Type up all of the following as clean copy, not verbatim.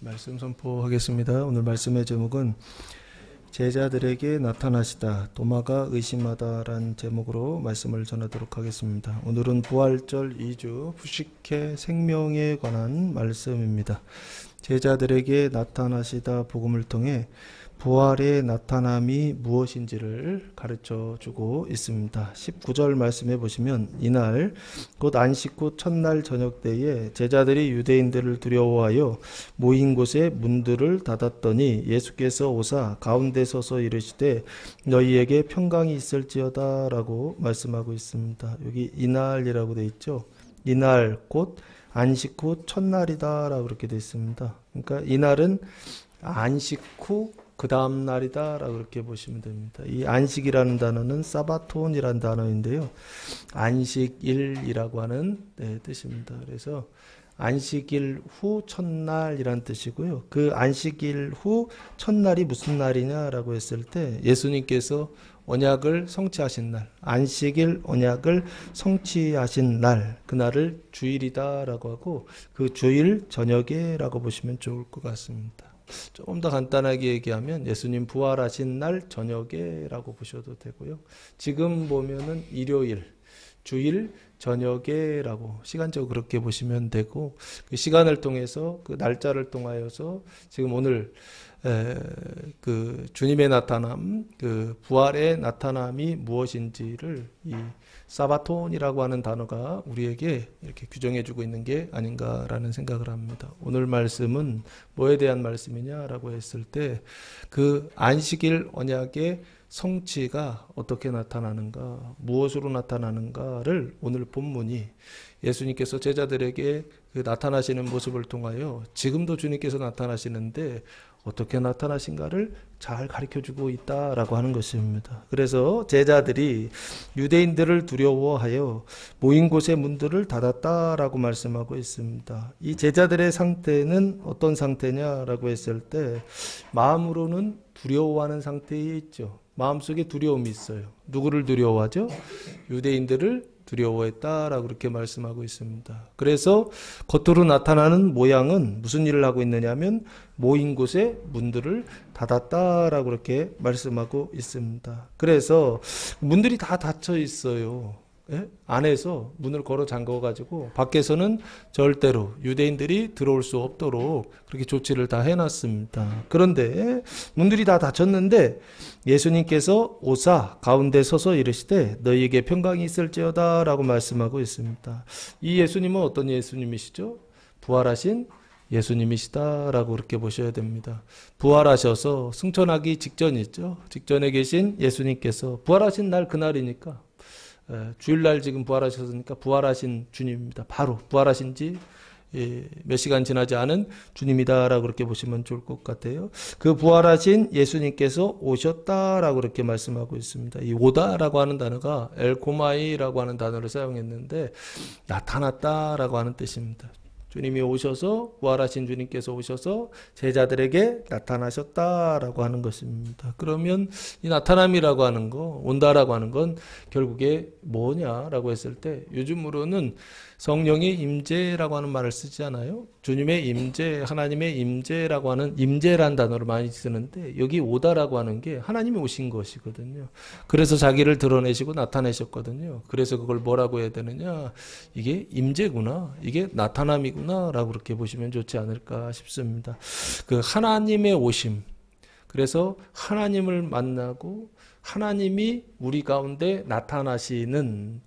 말씀 선포하겠습니다. 오늘 말씀의 제목은 제자들에게 나타나시다 도마가 의심하다라는 제목으로 말씀을 전하도록 하겠습니다. 오늘은 부활절 2주 부식회 생명에 관한 말씀입니다. 제자들에게 나타나시다 복음을 통해 부활의 나타남이 무엇인지를 가르쳐 주고 있습니다. 19절 말씀해 보시면 이날 곧 안식 후 첫날 저녁 때에 제자들이 유대인들을 두려워하여 모인 곳에 문들을 닫았더니 예수께서 오사 가운데 서서 이르시되 너희에게 평강이 있을지어다 라고 말씀하고 있습니다. 여기 이날이라고 되어 있죠. 이날 곧 안식 후 첫날이다 라고 그렇게 되어 있습니다. 그러니까 이날은 안식 후 그 다음 날이다 라고 그렇게 보시면 됩니다. 이 안식이라는 단어는 사바톤이라는 단어인데요. 안식일이라고 하는 뜻입니다. 그래서 안식일 후 첫날이란 뜻이고요. 그 안식일 후 첫날이 무슨 날이냐라고 했을 때 예수님께서 언약을 성취하신 날, 안식일 언약을 성취하신 날, 그날을 주일이다라고 하고 그 주일 저녁에라고 보시면 좋을 것 같습니다. 조금 더 간단하게 얘기하면 예수님 부활하신 날 저녁에라고 보셔도 되고요. 지금 보면은 일요일, 주일 저녁에라고 시간적으로 그렇게 보시면 되고 그 시간을 통해서 그 날짜를 통하여서 지금 오늘 그 주님의 나타남, 그 부활의 나타남이 무엇인지를 이 사바톤이라고 하는 단어가 우리에게 이렇게 규정해주고 있는 게 아닌가라는 생각을 합니다. 오늘 말씀은 뭐에 대한 말씀이냐라고 했을 때 그 안식일 언약의 성취가 어떻게 나타나는가, 무엇으로 나타나는가를 오늘 본문이 예수님께서 제자들에게 그 나타나시는 모습을 통하여 지금도 주님께서 나타나시는데 어떻게 나타나신가를 잘 가르쳐주고 있다라고 하는 것입니다. 그래서 제자들이 유대인들을 두려워하여 모인 곳의 문들을 닫았다라고 말씀하고 있습니다. 이 제자들의 상태는 어떤 상태냐라고 했을 때 마음으로는 두려워하는 상태에 있죠. 마음속에 두려움이 있어요. 누구를 두려워하죠? 유대인들을 두려워했다라고 그렇게 말씀하고 있습니다. 그래서 겉으로 나타나는 모양은 무슨 일을 하고 있느냐면 모인 곳에 문들을 닫았다라고 그렇게 말씀하고 있습니다. 그래서 문들이 다 닫혀 있어요. 예? 안에서 문을 걸어 잠궈 가지고 밖에서는 절대로 유대인들이 들어올 수 없도록 그렇게 조치를 다 해놨습니다. 그런데 문들이 다 닫혔는데 예수님께서 오사 가운데 서서 이르시되 너희에게 평강이 있을지어다 라고 말씀하고 있습니다. 이 예수님은 어떤 예수님이시죠? 부활하신 예수님이시다라고 그렇게 보셔야 됩니다. 부활하셔서 승천하기 직전이죠. 직전에 계신 예수님께서 부활하신 날 그날이니까 주일날 지금 부활하셨으니까 부활하신 주님입니다. 바로 부활하신 지 몇 시간 지나지 않은 주님이다라고 그렇게 보시면 좋을 것 같아요. 그 부활하신 예수님께서 오셨다라고 그렇게 말씀하고 있습니다. 이 오다라고 하는 단어가 엘코마이라고 하는 단어를 사용했는데 나타났다라고 하는 뜻입니다. 주님이 오셔서 부활하신 주님께서 오셔서 제자들에게 나타나셨다라고 하는 것입니다. 그러면 이 나타남이라고 하는 거, 온다라고 하는 건 결국에 뭐냐라고 했을 때 요즘으로는 성령의 임재라고 하는 말을 쓰지 않아요? 주님의 임재, 하나님의 임재라고 하는 임재란 단어를 많이 쓰는데 여기 오다라고 하는 게 하나님이 오신 것이거든요. 그래서 자기를 드러내시고 나타내셨거든요. 그래서 그걸 뭐라고 해야 되느냐? 이게 임재구나. 이게 나타남이구나. 라고 그렇게 보시면 좋지 않을까 싶습니다. 그 하나님의 오심. 그래서 하나님을 만나고 하나님이 우리 가운데 나타나시는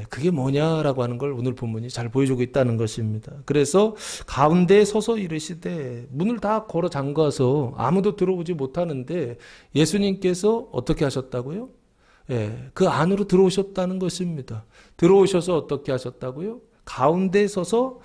그게 뭐냐라고 하는 걸 오늘 본문이 잘 보여주고 있다는 것입니다. 그래서 가운데에 서서 이르시되 문을 다 걸어 잠가서 아무도 들어오지 못하는데 예수님께서 어떻게 하셨다고요? 그 안으로 들어오셨다는 것입니다. 들어오셔서 어떻게 하셨다고요? 가운데에 서서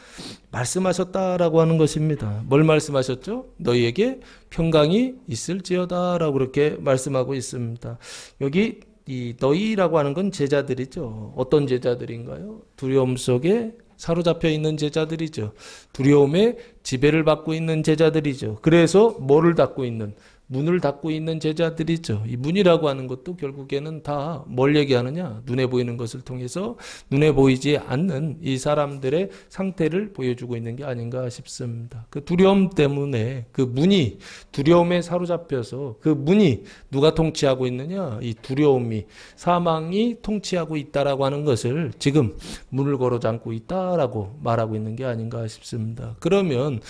말씀하셨다라고 하는 것입니다. 뭘 말씀하셨죠? 너희에게 평강이 있을지어다라고 그렇게 말씀하고 있습니다. 여기 이 너희라고 하는 건 제자들이죠. 어떤 제자들인가요? 두려움 속에 사로잡혀 있는 제자들이죠. 두려움에 지배를 받고 있는 제자들이죠. 그래서 뭐를 닫고 있는? 문을 닫고 있는 제자들이죠. 이 문이라고 하는 것도 결국에는 다 뭘 얘기하느냐? 눈에 보이는 것을 통해서 눈에 보이지 않는 이 사람들의 상태를 보여주고 있는 게 아닌가 싶습니다. 그 두려움 때문에 그 문이 두려움에 사로잡혀서 그 문이 누가 통치하고 있느냐? 이 두려움이 사망이 통치하고 있다라고 하는 것을 지금 문을 걸어 잠고 있다라고 말하고 있는 게 아닌가 싶습니다. 그러면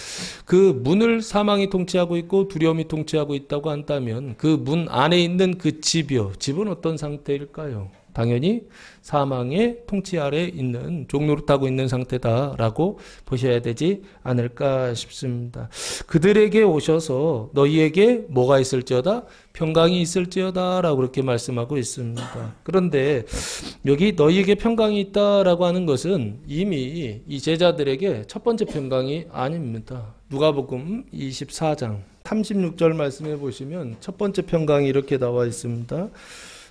그 문을 사망이 통치하고 있고 두려움이 통치하고 있다고 한다면 그 문 안에 있는 그 집이요. 집은 어떤 상태일까요? 당연히 사망의 통치 아래 있는 종노릇하고 있는 상태다라고 보셔야 되지 않을까 싶습니다. 그들에게 오셔서 너희에게 뭐가 있을지어다? 평강이 있을지어다라고 그렇게 말씀하고 있습니다. 그런데 여기 너희에게 평강이 있다라고 하는 것은 이미 이 제자들에게 첫 번째 평강이 아닙니다. 누가복음 24장 36절 말씀해 보시면 첫 번째 평강이 이렇게 나와 있습니다.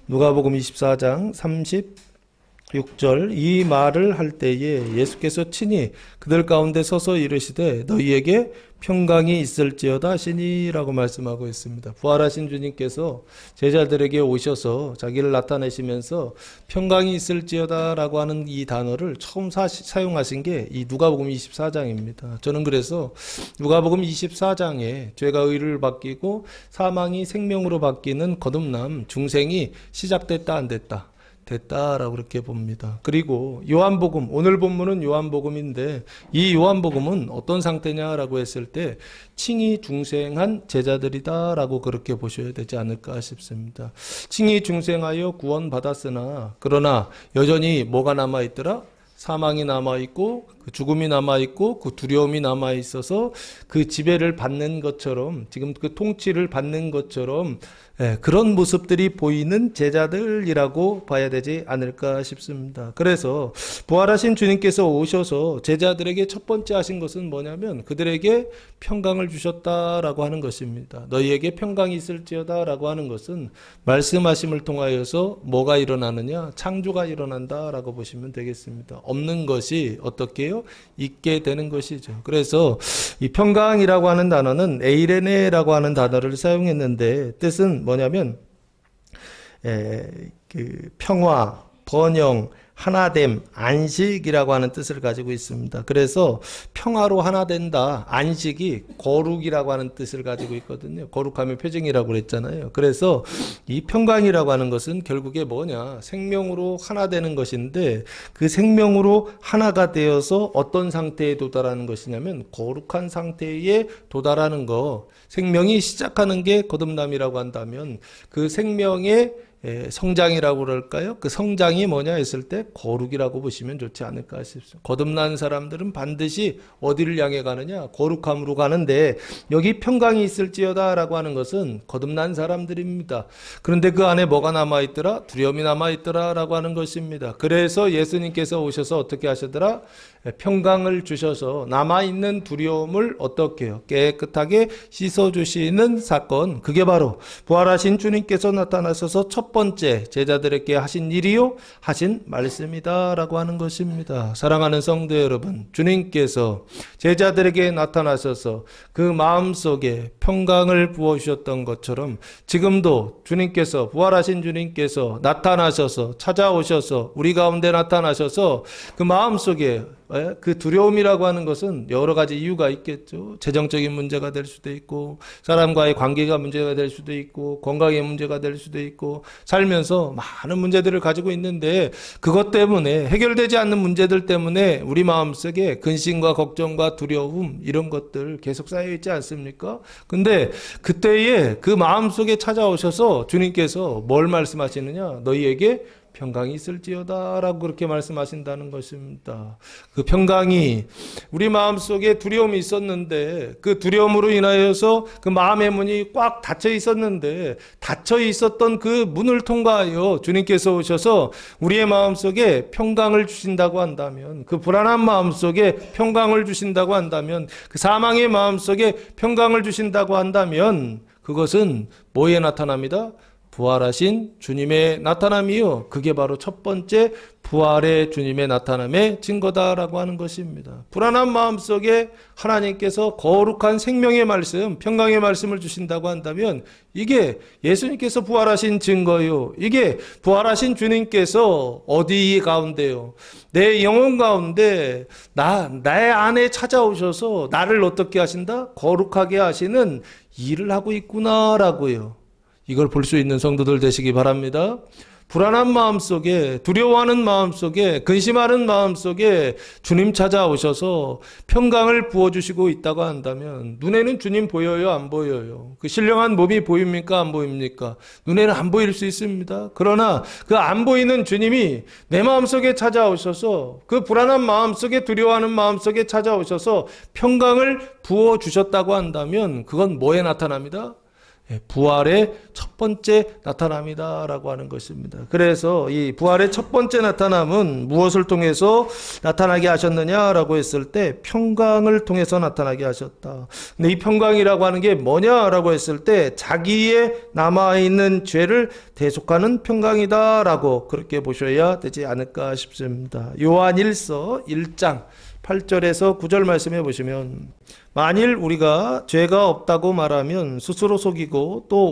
누가복음 24장 36절 이 말을 할 때에 예수께서 친히 그들 가운데 서서 이르시되 너희에게 평강이 있을지어다 하시니라고 말씀하고 있습니다. 부활하신 주님께서 제자들에게 오셔서 자기를 나타내시면서 평강이 있을지어다라고 하는 이 단어를 처음 사용하신 게 이 누가복음 24장입니다. 저는 그래서 누가복음 24장에 죄가 의를 바뀌고 사망이 생명으로 바뀌는 거듭남 중생이 시작됐다 안 됐다? 됐다라고 그렇게 봅니다. 그리고 요한복음, 오늘 본문은 요한복음인데 이 요한복음은 어떤 상태냐라고 했을 때 칭의 중생한 제자들이다라고 그렇게 보셔야 되지 않을까 싶습니다. 칭의 중생하여 구원받았으나 그러나 여전히 뭐가 남아있더라? 사망이 남아있고 그 죽음이 남아있고 그 두려움이 남아있어서 그 지배를 받는 것처럼 지금 그 통치를 받는 것처럼 그런 모습들이 보이는 제자들이라고 봐야 되지 않을까 싶습니다. 그래서 부활하신 주님께서 오셔서 제자들에게 첫 번째 하신 것은 뭐냐면 그들에게 평강을 주셨다라고 하는 것입니다. 너희에게 평강이 있을지어다라고 하는 것은 말씀하심을 통하여서 뭐가 일어나느냐? 창조가 일어난다라고 보시면 되겠습니다. 없는 것이 어떻게 해요? 있게 되는 것이죠. 그래서 이 평강이라고 하는 단어는 에이레네라고 하는 단어를 사용했는데 뜻은 뭐냐면 그 평화, 번영, 하나됨, 안식이라고 하는 뜻을 가지고 있습니다. 그래서 평화로 하나 된다. 안식이 거룩이라고 하는 뜻을 가지고 있거든요. 거룩하면 표징이라고 그랬잖아요. 그래서 이 평강이라고 하는 것은 결국에 뭐냐? 생명으로 하나 되는 것인데 그 생명으로 하나가 되어서 어떤 상태에 도달하는 것이냐면 거룩한 상태에 도달하는 거. 생명이 시작하는 게 거듭남이라고 한다면 그 생명의 성장이라고 그럴까요? 그 성장이 뭐냐 했을 때 거룩이라고 보시면 좋지 않을까 싶습니다. 거듭난 사람들은 반드시 어디를 향해 가느냐? 거룩함으로 가는데 여기 평강이 있을지어다라고 하는 것은 거듭난 사람들입니다. 그런데 그 안에 뭐가 남아있더라? 두려움이 남아있더라라고 하는 것입니다. 그래서 예수님께서 오셔서 어떻게 하시더라? 평강을 주셔서 남아있는 두려움을 어떻게 해요? 깨끗하게 씻어주시는 사건. 그게 바로 부활하신 주님께서 나타나셔서 첫 번째 제자들에게 하신 일이요 하신 말씀이다라고 하는 것입니다. 사랑하는 성도 여러분, 주님께서 제자들에게 나타나셔서 그 마음속에 평강을 부어주셨던 것처럼 지금도 주님께서 부활하신 주님께서 나타나셔서 찾아오셔서 우리 가운데 나타나셔서 그 마음속에 그 두려움이라고 하는 것은 여러 가지 이유가 있겠죠. 재정적인 문제가 될 수도 있고 사람과의 관계가 문제가 될 수도 있고 건강의 문제가 될 수도 있고 살면서 많은 문제들을 가지고 있는데 그것 때문에 해결되지 않는 문제들 때문에 우리 마음속에 근심과 걱정과 두려움 이런 것들 계속 쌓여 있지 않습니까? 근데 그때에 그 마음속에 찾아오셔서 주님께서 뭘 말씀하시느냐? 너희에게 평강이 있을지어다라고 그렇게 말씀하신다는 것입니다. 그 평강이 우리 마음속에 두려움이 있었는데 그 두려움으로 인하여서 그 마음의 문이 꽉 닫혀 있었는데 닫혀 있었던 그 문을 통과하여 주님께서 오셔서 우리의 마음속에 평강을 주신다고 한다면 그 불안한 마음속에 평강을 주신다고 한다면 그 사망의 마음속에 평강을 주신다고 한다면 그것은 뭐에 나타납니다? 부활하신 주님의 나타남이요. 그게 바로 첫 번째 부활의 주님의 나타남의 증거다라고 하는 것입니다. 불안한 마음속에 하나님께서 거룩한 생명의 말씀, 평강의 말씀을 주신다고 한다면 이게 예수님께서 부활하신 증거요. 이게 부활하신 주님께서 어디 가운데요? 내 영혼 가운데 나의 안에 찾아오셔서 나를 어떻게 하신다? 거룩하게 하시는 일을 하고 있구나라고요. 이걸 볼 수 있는 성도들 되시기 바랍니다. 불안한 마음속에, 두려워하는 마음속에, 근심하는 마음속에 주님 찾아오셔서 평강을 부어주시고 있다고 한다면 눈에는 주님 보여요? 안 보여요? 그 신령한 몸이 보입니까? 안 보입니까? 눈에는 안 보일 수 있습니다. 그러나 그 안 보이는 주님이 내 마음속에 찾아오셔서 그 불안한 마음속에, 두려워하는 마음속에 찾아오셔서 평강을 부어주셨다고 한다면 그건 뭐에 나타납니다? 부활의 첫 번째 나타남이다라고 하는 것입니다. 그래서 이 부활의 첫 번째 나타남은 무엇을 통해서 나타나게 하셨느냐라고 했을 때 평강을 통해서 나타나게 하셨다. 근데 이 평강이라고 하는 게 뭐냐라고 했을 때 자기의 남아있는 죄를 대속하는 평강이다라고 그렇게 보셔야 되지 않을까 싶습니다. 요한 1서 1장 8절에서 9절 말씀해 보시면 만일 우리가 죄가 없다고 말하면 스스로 속이고 또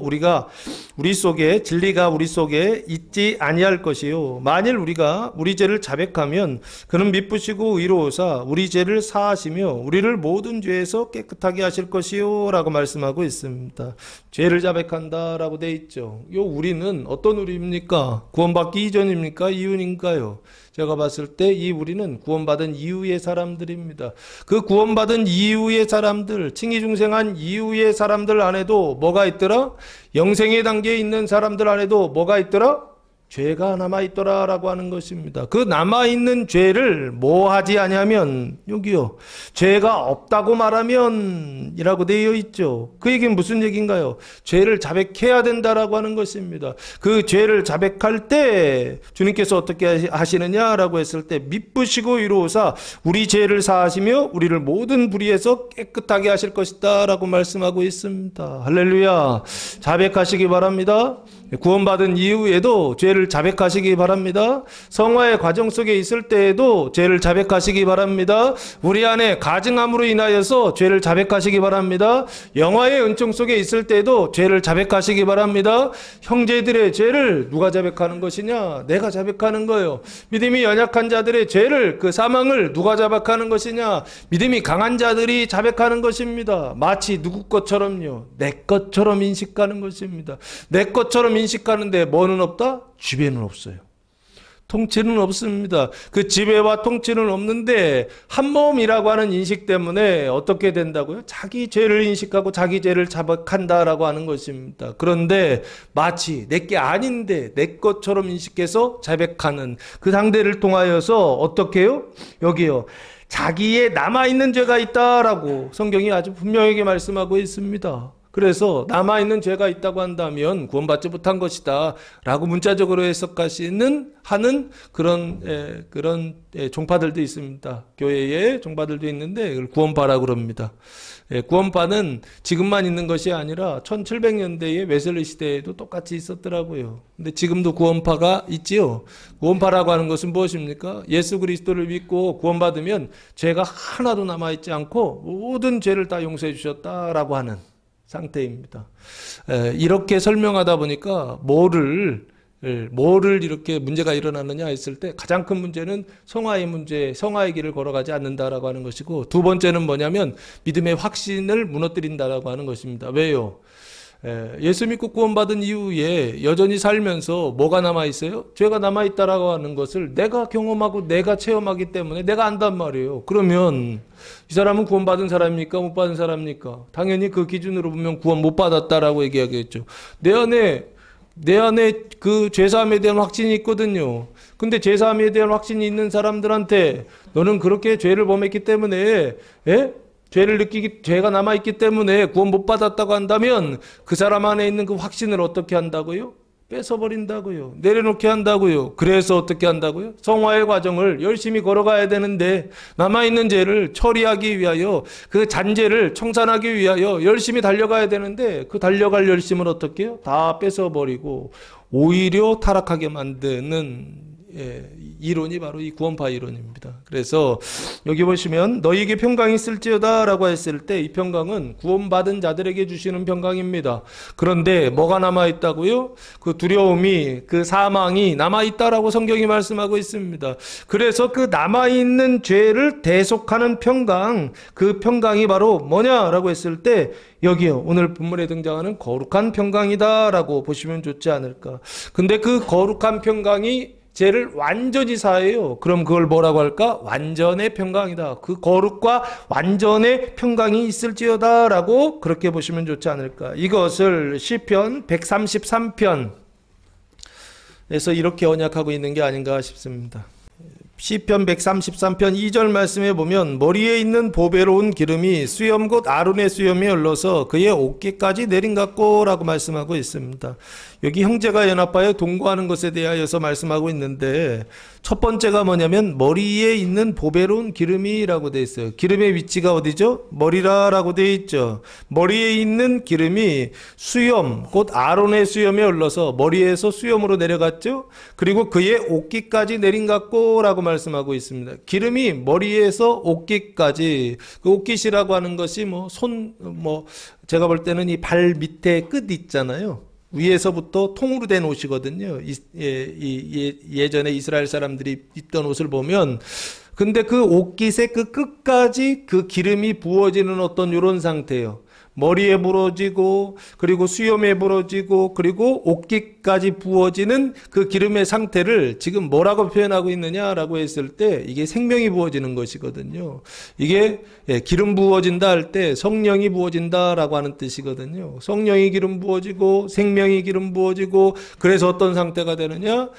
우리 속에 진리가 우리 속에 있지 아니할 것이요 만일 우리가 우리 죄를 자백하면 그는 미쁘시고 의로우사 우리 죄를 사하시며 우리를 모든 죄에서 깨끗하게 하실 것이요 라고 말씀하고 있습니다. 죄를 자백한다라고 돼 있죠. 요 우리는 어떤 우리입니까? 구원받기 이전입니까? 이후인가요? 제가 봤을 때 이 우리는 구원받은 이후의 사람들입니다. 그 구원받은 이후의 사람들, 칭의중생한 이후의 사람들 안에도 뭐가 있더라? 영생의 단계에 있는 사람들 안에도 뭐가 있더라? 죄가 남아있더라라고 하는 것입니다. 그 남아있는 죄를 뭐 하지 아니하면 여기요. 죄가 없다고 말하면 이라고 되어 있죠. 그 얘기는 무슨 얘기인가요? 죄를 자백해야 된다라고 하는 것입니다. 그 죄를 자백할 때 주님께서 어떻게 하시느냐라고 했을 때 미쁘시고 이로우사 우리 죄를 사하시며 우리를 모든 불의에서 깨끗하게 하실 것이다 라고 말씀하고 있습니다. 할렐루야. 자백하시기 바랍니다. 구원받은 이후에도 죄를 자백하시기 바랍니다. 성화의 과정 속에 있을 때에도 죄를 자백하시기 바랍니다. 우리 안에 가증함으로 인하여서 죄를 자백하시기 바랍니다. 영화의 은총 속에 있을 때에도 죄를 자백하시기 바랍니다. 형제들의 죄를 누가 자백하는 것이냐? 내가 자백하는 거예요. 믿음이 연약한 자들의 죄를 그 사망을 누가 자백하는 것이냐? 믿음이 강한 자들이 자백하는 것입니다. 마치 누구 것처럼요. 내 것처럼 인식하는 것입니다. 내 것처럼 인식하는데 뭐는 없다? 지배는 없어요. 통치는 없습니다. 그 지배와 통치는 없는데 한몸이라고 하는 인식 때문에 어떻게 된다고요? 자기 죄를 인식하고 자기 죄를 자백한다라고 하는 것입니다. 그런데 마치 내게 아닌데 내 것처럼 인식해서 자백하는 그 상대를 통하여서 어떻게 해요? 여기요. 자기의 남아있는 죄가 있다라고 성경이 아주 분명하게 말씀하고 있습니다. 그래서 남아있는 죄가 있다고 한다면 구원받지 못한 것이다 라고 문자적으로 해석하시는 하는 그런 종파들도 있습니다. 교회에 종파들도 있는데 그걸 구원파라고 그럽니다. 구원파는 지금만 있는 것이 아니라 1700년대의 웨슬리 시대에도 똑같이 있었더라고요. 근데 지금도 구원파가 있지요. 구원파라고 하는 것은 무엇입니까? 예수 그리스도를 믿고 구원받으면 죄가 하나도 남아있지 않고 모든 죄를 다 용서해 주셨다라고 하는 상태입니다. 이렇게 설명하다 보니까 뭐를 이렇게 문제가 일어나느냐 했을 때 가장 큰 문제는 성화의 문제, 성화의 길을 걸어가지 않는다라고 하는 것이고 두 번째는 뭐냐면 믿음의 확신을 무너뜨린다라고 하는 것입니다. 왜요? 예수 믿고 구원받은 이후에 여전히 살면서 뭐가 남아있어요? 죄가 남아있다라고 하는 것을 내가 경험하고 내가 체험하기 때문에 내가 안단 말이에요. 그러면 이 사람은 구원받은 사람입니까? 못 받은 사람입니까? 당연히 그 기준으로 보면 구원 못 받았다라고 얘기하겠죠. 내 안에 그 죄사함에 대한 확신이 있거든요. 근데 죄사함에 대한 확신이 있는 사람들한테 너는 그렇게 죄를 범했기 때문에 죄가 남아있기 때문에 구원 못 받았다고 한다면 그 사람 안에 있는 그 확신을 어떻게 한다고요? 뺏어버린다고요. 내려놓게 한다고요. 그래서 어떻게 한다고요? 성화의 과정을 열심히 걸어가야 되는데 남아있는 죄를 처리하기 위하여 그 잔재를 청산하기 위하여 열심히 달려가야 되는데 그 달려갈 열심을 어떻게 해요? 다 뺏어버리고 오히려 타락하게 만드는 이론이 바로 이 구원파 이론입니다. 그래서 여기 보시면 너희에게 평강이 있을지어다 라고 했을 때 이 평강은 구원받은 자들에게 주시는 평강입니다. 그런데 뭐가 남아있다고요? 그 두려움이, 그 사망이 남아있다라고 성경이 말씀하고 있습니다. 그래서 그 남아있는 죄를 대속하는 평강, 그 평강이 바로 뭐냐라고 했을 때 여기요, 오늘 본문에 등장하는 거룩한 평강이다 라고 보시면 좋지 않을까. 근데 그 거룩한 평강이 죄를 완전히 사해요. 그럼 그걸 뭐라고 할까? 완전의 평강이다. 그 거룩과 완전의 평강이 있을지어다 라고 그렇게 보시면 좋지 않을까. 이것을 시편 133편에서 이렇게 언약하고 있는 게 아닌가 싶습니다. 시편 133편 2절 말씀에 보면 머리에 있는 보배로운 기름이 수염 곧 아론의 수염에 흘러서 그의 어깨까지 내린 같고 라고 말씀하고 있습니다. 여기 형제가 연합하여 동거하는 것에 대하여서 말씀하고 있는데 첫 번째가 뭐냐면 머리에 있는 보배로운 기름이라고 되어 있어요. 기름의 위치가 어디죠? 머리라라고 되어 있죠. 머리에 있는 기름이 수염 곧 아론의 수염에 흘러서 머리에서 수염으로 내려갔죠. 그리고 그의 옷깃까지 내린 같고 라고 말씀하고 있습니다. 기름이 머리에서 옷깃까지, 그 옷깃이라고 하는 것이 제가 볼 때는 이 발 밑에 끝 있잖아요. 위에서부터 통으로 된 옷이거든요. 예전에 이스라엘 사람들이 입던 옷을 보면, 근데 그 옷깃의 그 끝까지 그 기름이 부어지는 어떤 이런 상태예요. 머리에 부어지고 그리고 수염에 부어지고 그리고 옷깃까지 부어지는 그 기름의 상태를 지금 뭐라고 표현하고 있느냐라고 했을 때 이게 생명이 부어지는 것이거든요. 이게 기름 부어진다 할 때 성령이 부어진다라고 하는 뜻이거든요. 성령이 기름 부어지고 생명이 기름 부어지고 그래서 어떤 상태가 되느냐?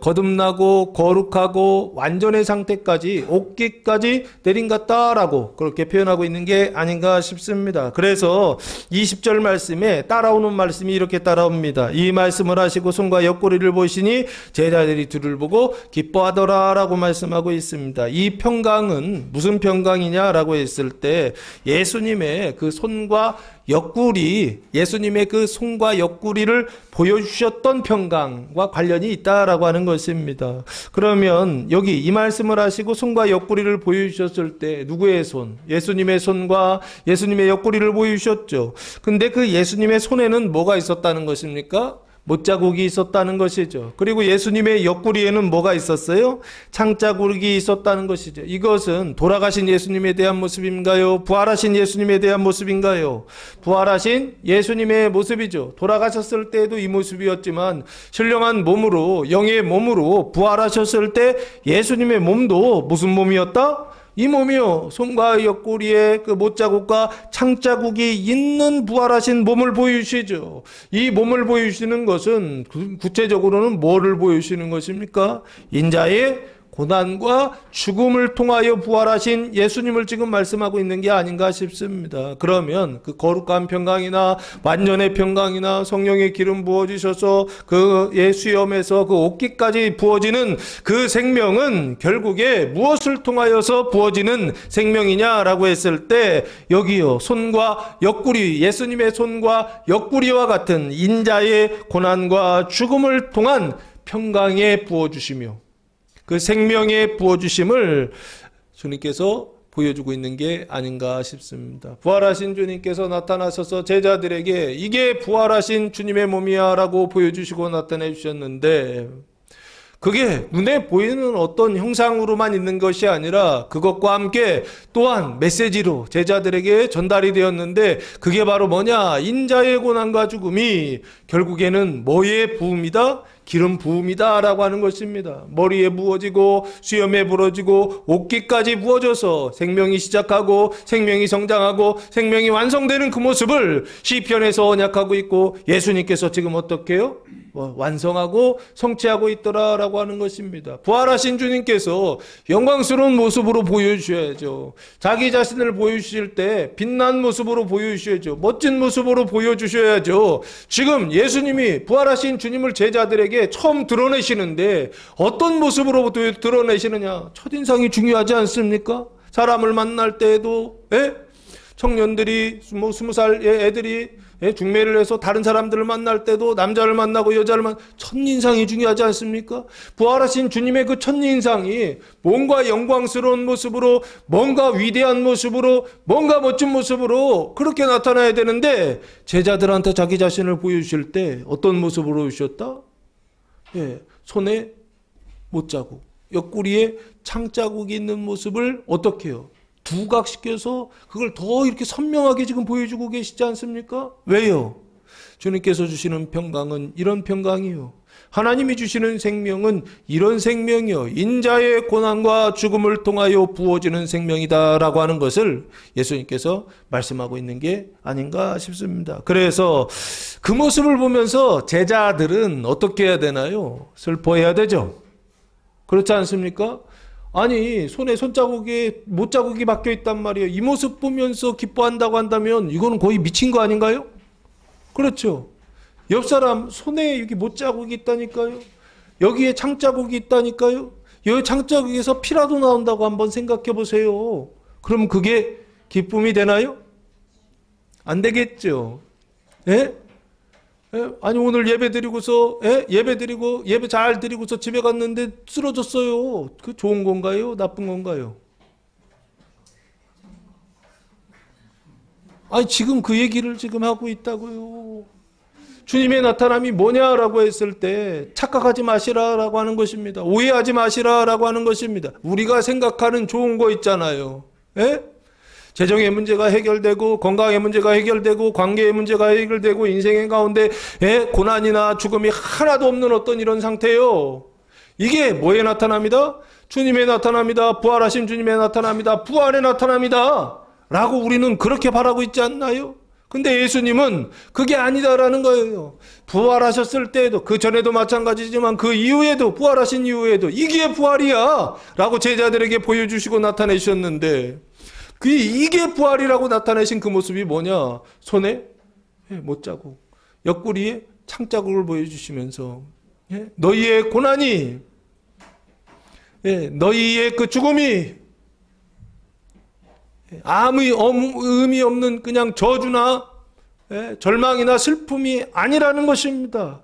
거듭나고 거룩하고 완전의 상태까지 옷깃까지 내린 같다라고 그렇게 표현하고 있는 게 아닌가 싶습니다. 그래서 20절 말씀에 따라오는 말씀이 이렇게 따라옵니다. 이 말씀을 하시고 손과 옆구리를 보시니 제자들이 두를 보고 기뻐하더라 라고 말씀하고 있습니다. 이 평강은 무슨 평강이냐라고 했을 때 예수님의 그 손과 옆구리, 예수님의 그 손과 옆구리를 보여주셨던 평강과 관련이 있다라고 하는 것입니다. 그러면 여기 이 말씀을 하시고 손과 옆구리를 보여주셨을 때 누구의 손? 예수님의 손과 예수님의 옆구리를 보여주셨죠. 근데 그 예수님의 손에는 뭐가 있었다는 것입니까? 못자국이 있었다는 것이죠. 그리고 예수님의 옆구리에는 뭐가 있었어요? 창자국이 있었다는 것이죠. 이것은 돌아가신 예수님에 대한 모습인가요? 부활하신 예수님에 대한 모습인가요? 부활하신 예수님의 모습이죠. 돌아가셨을 때에도 이 모습이었지만 신령한 몸으로, 영의 몸으로 부활하셨을 때 예수님의 몸도 무슨 몸이었다? 이 몸이요, 손과 옆구리에 그 못자국과 창자국이 있는 부활하신 몸을 보여주시죠. 이 몸을 보여주시는 것은 구체적으로는 뭐를 보여주시는 것입니까? 인자의 고난과 죽음을 통하여 부활하신 예수님을 지금 말씀하고 있는 게 아닌가 싶습니다. 그러면 그 거룩한 평강이나 완전의 평강이나 성령의 기름 부어주셔서 그의 수염에서 그 옷깃까지 부어지는 그 생명은 결국에 무엇을 통하여서 부어지는 생명이냐라고 했을 때 여기요, 손과 옆구리, 예수님의 손과 옆구리와 같은 인자의 고난과 죽음을 통한 평강에 부어주시며 그 생명의 부어주심을 주님께서 보여주고 있는 게 아닌가 싶습니다. 부활하신 주님께서 나타나셔서 제자들에게 이게 부활하신 주님의 몸이야 라고 보여주시고 나타내 주셨는데 그게 눈에 보이는 어떤 형상으로만 있는 것이 아니라 그것과 함께 또한 메시지로 제자들에게 전달이 되었는데 그게 바로 뭐냐? 인자의 고난과 죽음이 결국에는 뭐의 부음이다? 기름 부음이다 라고 하는 것입니다. 머리에 부어지고 수염에 부어지고 옷깃까지 부어져서 생명이 시작하고 생명이 성장하고 생명이 완성되는 그 모습을 시편에서 언약하고 있고 예수님께서 지금 어떻게 해요? 완성하고 성취하고 있더라라고 하는 것입니다. 부활하신 주님께서 영광스러운 모습으로 보여주셔야죠. 자기 자신을 보여주실 때 빛난 모습으로 보여주셔야죠. 멋진 모습으로 보여주셔야죠. 지금 예수님이 부활하신 주님을 제자들에게 처음 드러내시는데 어떤 모습으로 드러내시느냐? 첫인상이 중요하지 않습니까? 사람을 만날 때에도 청년들이 20살의 애들이 중매를 해서 다른 사람들을 만날 때도 남자를 만나고 여자를 첫인상이 중요하지 않습니까? 부활하신 주님의 그 첫인상이 뭔가 영광스러운 모습으로, 뭔가 위대한 모습으로, 뭔가 멋진 모습으로 그렇게 나타나야 되는데 제자들한테 자기 자신을 보여주실 때 어떤 모습으로 오셨다? 손에 못자국, 옆구리에 창자국이 있는 모습을 어떻게 해요? 두각시켜서 그걸 더 이렇게 선명하게 지금 보여주고 계시지 않습니까? 왜요? 주님께서 주시는 평강은 이런 평강이요. 하나님이 주시는 생명은 이런 생명이요. 인자의 고난과 죽음을 통하여 부어지는 생명이다라고 하는 것을 예수님께서 말씀하고 있는 게 아닌가 싶습니다. 그래서 그 모습을 보면서 제자들은 어떻게 해야 되나요? 슬퍼해야 되죠. 그렇지 않습니까? 아니, 손에 손자국에 못자국이 박혀 있단 말이에요. 이 모습 보면서 기뻐한다고 한다면 이거는 거의 미친 거 아닌가요? 그렇죠. 옆 사람 손에 여기 못자국이 있다니까요. 여기에 창자국이 있다니까요. 여기 창자국에서 피라도 나온다고 한번 생각해 보세요. 그럼 그게 기쁨이 되나요? 안 되겠죠. 아니, 오늘 예배 드리고서, 예배 잘 드리고서 집에 갔는데 쓰러졌어요. 그 좋은 건가요? 나쁜 건가요? 아니, 지금 그 얘기를 지금 하고 있다고요. 주님의 나타남이 뭐냐라고 했을 때 착각하지 마시라라고 하는 것입니다. 오해하지 마시라라고 하는 것입니다. 우리가 생각하는 좋은 거 있잖아요. 재정의 문제가 해결되고 건강의 문제가 해결되고 관계의 문제가 해결되고 인생의 가운데 고난이나 죽음이 하나도 없는 어떤 이런 상태요. 이게 뭐에 나타납니다? 주님의 나타납니다. 부활하신 주님의 나타납니다. 부활의 나타납니다. 라고 우리는 그렇게 바라고 있지 않나요? 근데 예수님은 그게 아니다라는 거예요. 부활하셨을 때에도, 그 전에도 마찬가지지만 그 이후에도, 부활하신 이후에도 이게 부활이야 라고 제자들에게 보여주시고 나타내셨는데 이게 부활이라고 나타내신 그 모습이 뭐냐? 손에 못자국, 옆구리에 창자국을 보여주시면서 너희의 고난이, 너희의 그 죽음이 아무 의미 없는 그냥 저주나 절망이나 슬픔이 아니라는 것입니다.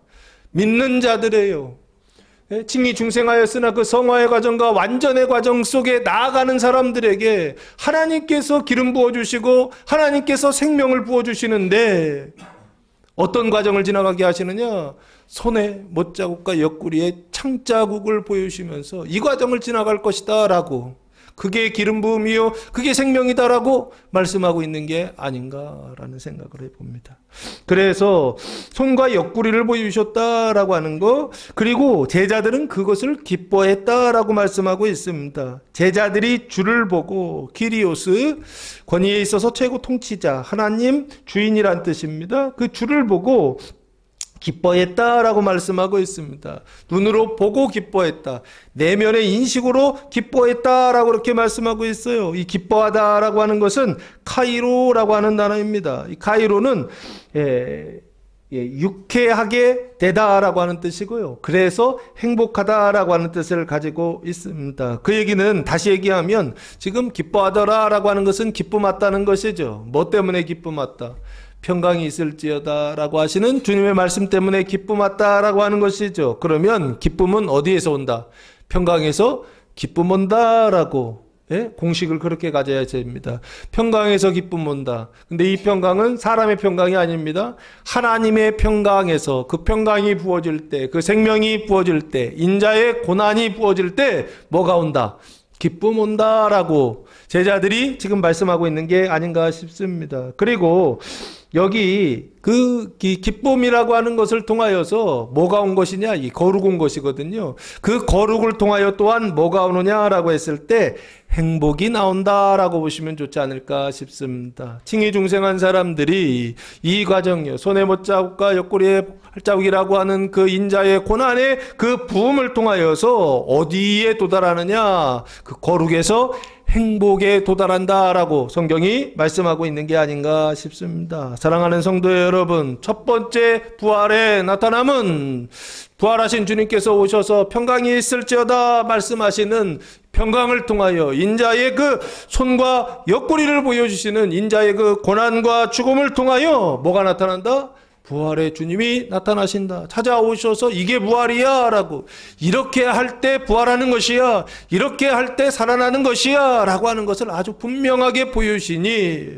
믿는 자들이에요. 칭의 중생하였으나 그 성화의 과정과 완전의 과정 속에 나아가는 사람들에게 하나님께서 기름 부어주시고 하나님께서 생명을 부어주시는데 어떤 과정을 지나가게 하시느냐? 손에 못자국과 옆구리에 창자국을 보여주시면서 이 과정을 지나갈 것이다 라고, 그게 기름 부음이요 그게 생명이다라고 말씀하고 있는 게 아닌가라는 생각을 해봅니다. 그래서 손과 옆구리를 보여주셨다라고 하는 거, 그리고 제자들은 그것을 기뻐했다라고 말씀하고 있습니다. 제자들이 주를 보고, 키리오스, 권위에 있어서 최고 통치자, 하나님 주인이란 뜻입니다. 그 주를 보고 기뻐했다라고 말씀하고 있습니다. 눈으로 보고 기뻐했다. 내면의 인식으로 기뻐했다라고 그렇게 말씀하고 있어요. 이 기뻐하다라고 하는 것은 카이로라고 하는 단어입니다. 이 카이로는 유쾌하게 되다라고 하는 뜻이고요. 그래서 행복하다라고 하는 뜻을 가지고 있습니다. 그 얘기는 다시 얘기하면 지금 기뻐하더라라고 하는 것은 기쁨 왔다는 것이죠. 뭐 때문에 기쁨 왔다? 평강이 있을지어다 라고 하시는 주님의 말씀 때문에 기쁨 왔다라고 하는 것이죠. 그러면 기쁨은 어디에서 온다? 평강에서 기쁨 온다라고 공식을 그렇게 가져야 됩니다. 평강에서 기쁨 온다. 근데 이 평강은 사람의 평강이 아닙니다. 하나님의 평강에서 그 평강이 부어질 때, 그 생명이 부어질 때, 인자의 고난이 부어질 때 뭐가 온다? 기쁨 온다라고 제자들이 지금 말씀하고 있는 게 아닌가 싶습니다. 그리고 여기 그 기쁨이라고 하는 것을 통하여서 뭐가 온 것이냐? 이 거룩 온 것이거든요. 그 거룩을 통하여 또한 뭐가 오느냐라고 했을 때 행복이 나온다라고 보시면 좋지 않을까 싶습니다. 칭의 중생한 사람들이 이 과정이요, 손에 못자국과 옆구리에 발자국이라고 하는 그 인자의 고난의 그 부음을 통하여서 어디에 도달하느냐? 그 거룩에서 행복에 도달한다라고 성경이 말씀하고 있는 게 아닌가 싶습니다. 사랑하는 성도 여러분, 첫 번째 부활의 나타남은 부활하신 주님께서 오셔서 평강이 있을지어다 말씀하시는 평강을 통하여 인자의 그 손과 옆구리를 보여주시는 인자의 그 고난과 죽음을 통하여 뭐가 나타난다? 부활의 주님이 나타나신다. 찾아오셔서 이게 부활이야 라고, 이렇게 할 때 부활하는 것이야, 이렇게 할 때 살아나는 것이야 라고 하는 것을 아주 분명하게 보여주시니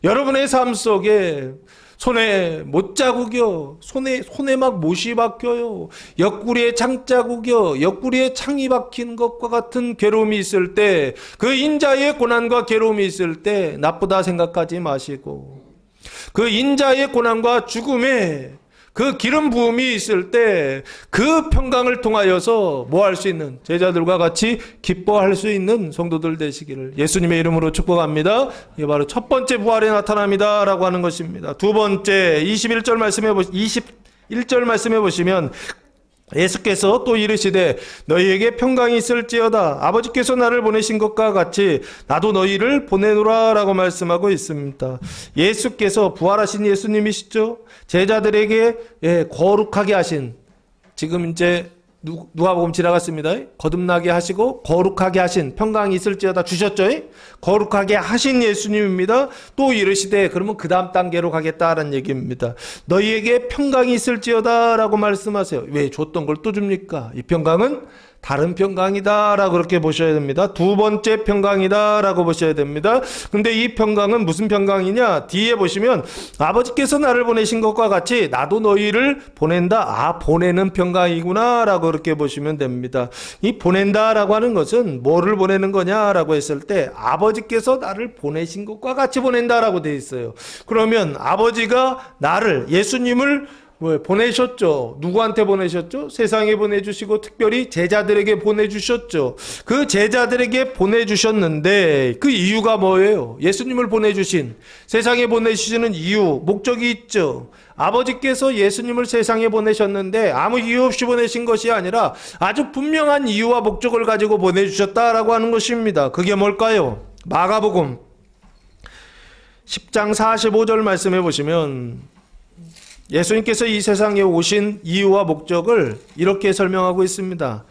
여러분의 삶 속에 손에 못자국이요, 손에 막 못이 박혀요, 옆구리에 창자국이요, 옆구리에 창이 박힌 것과 같은 괴로움이 있을 때, 그 인자의 고난과 괴로움이 있을 때 나쁘다 생각하지 마시고, 그 인자의 고난과 죽음에 그 기름 부음이 있을 때 그 평강을 통하여서 뭐 할 수 있는, 제자들과 같이 기뻐할 수 있는 성도들 되시기를 예수님의 이름으로 축복합니다. 이게 바로 첫 번째 부활의 나타남이다 라고 하는 것입니다. 두 번째 21절 말씀해 보시면 예수께서 또 이르시되 너희에게 평강이 있을지어다. 아버지께서 나를 보내신 것과 같이 나도 너희를 보내노라 라고 말씀하고 있습니다. 예수께서 부활하신 예수님이시죠. 제자들에게 거룩하게 하신, 지금 이제 누가복음 지나갔습니다. 거듭나게 하시고 거룩하게 하신, 평강이 있을지어다 주셨죠. 거룩하게 하신 예수님입니다. 또 이르시되, 그러면 그 다음 단계로 가겠다라는 얘기입니다. 너희에게 평강이 있을지어다 라고 말씀하세요. 왜 줬던 걸 또 줍니까? 이 평강은 다른 평강이다 라고 그렇게 보셔야 됩니다. 두 번째 평강이다 라고 보셔야 됩니다. 근데 이 평강은 무슨 평강이냐? 뒤에 보시면 아버지께서 나를 보내신 것과 같이 나도 너희를 보낸다. 아, 보내는 평강이구나 라고 그렇게 보시면 됩니다. 이 보낸다 라고 하는 것은 뭐를 보내는 거냐 라고 했을 때 아버지께서 나를 보내신 것과 같이 보낸다 라고 되어 있어요. 그러면 아버지가 나를, 예수님을 보내셨죠. 누구한테 보내셨죠? 세상에 보내주시고 특별히 제자들에게 보내주셨죠. 그 제자들에게 보내주셨는데 그 이유가 뭐예요? 예수님을 보내주신, 세상에 보내주시는 이유, 목적이 있죠. 아버지께서 예수님을 세상에 보내셨는데 아무 이유 없이 보내신 것이 아니라 아주 분명한 이유와 목적을 가지고 보내주셨다라고 하는 것입니다. 그게 뭘까요? 마가복음 10장 45절 말씀해 보시면 예수님께서 이 세상에 오신 이유와 목적을 이렇게 설명하고 있습니다.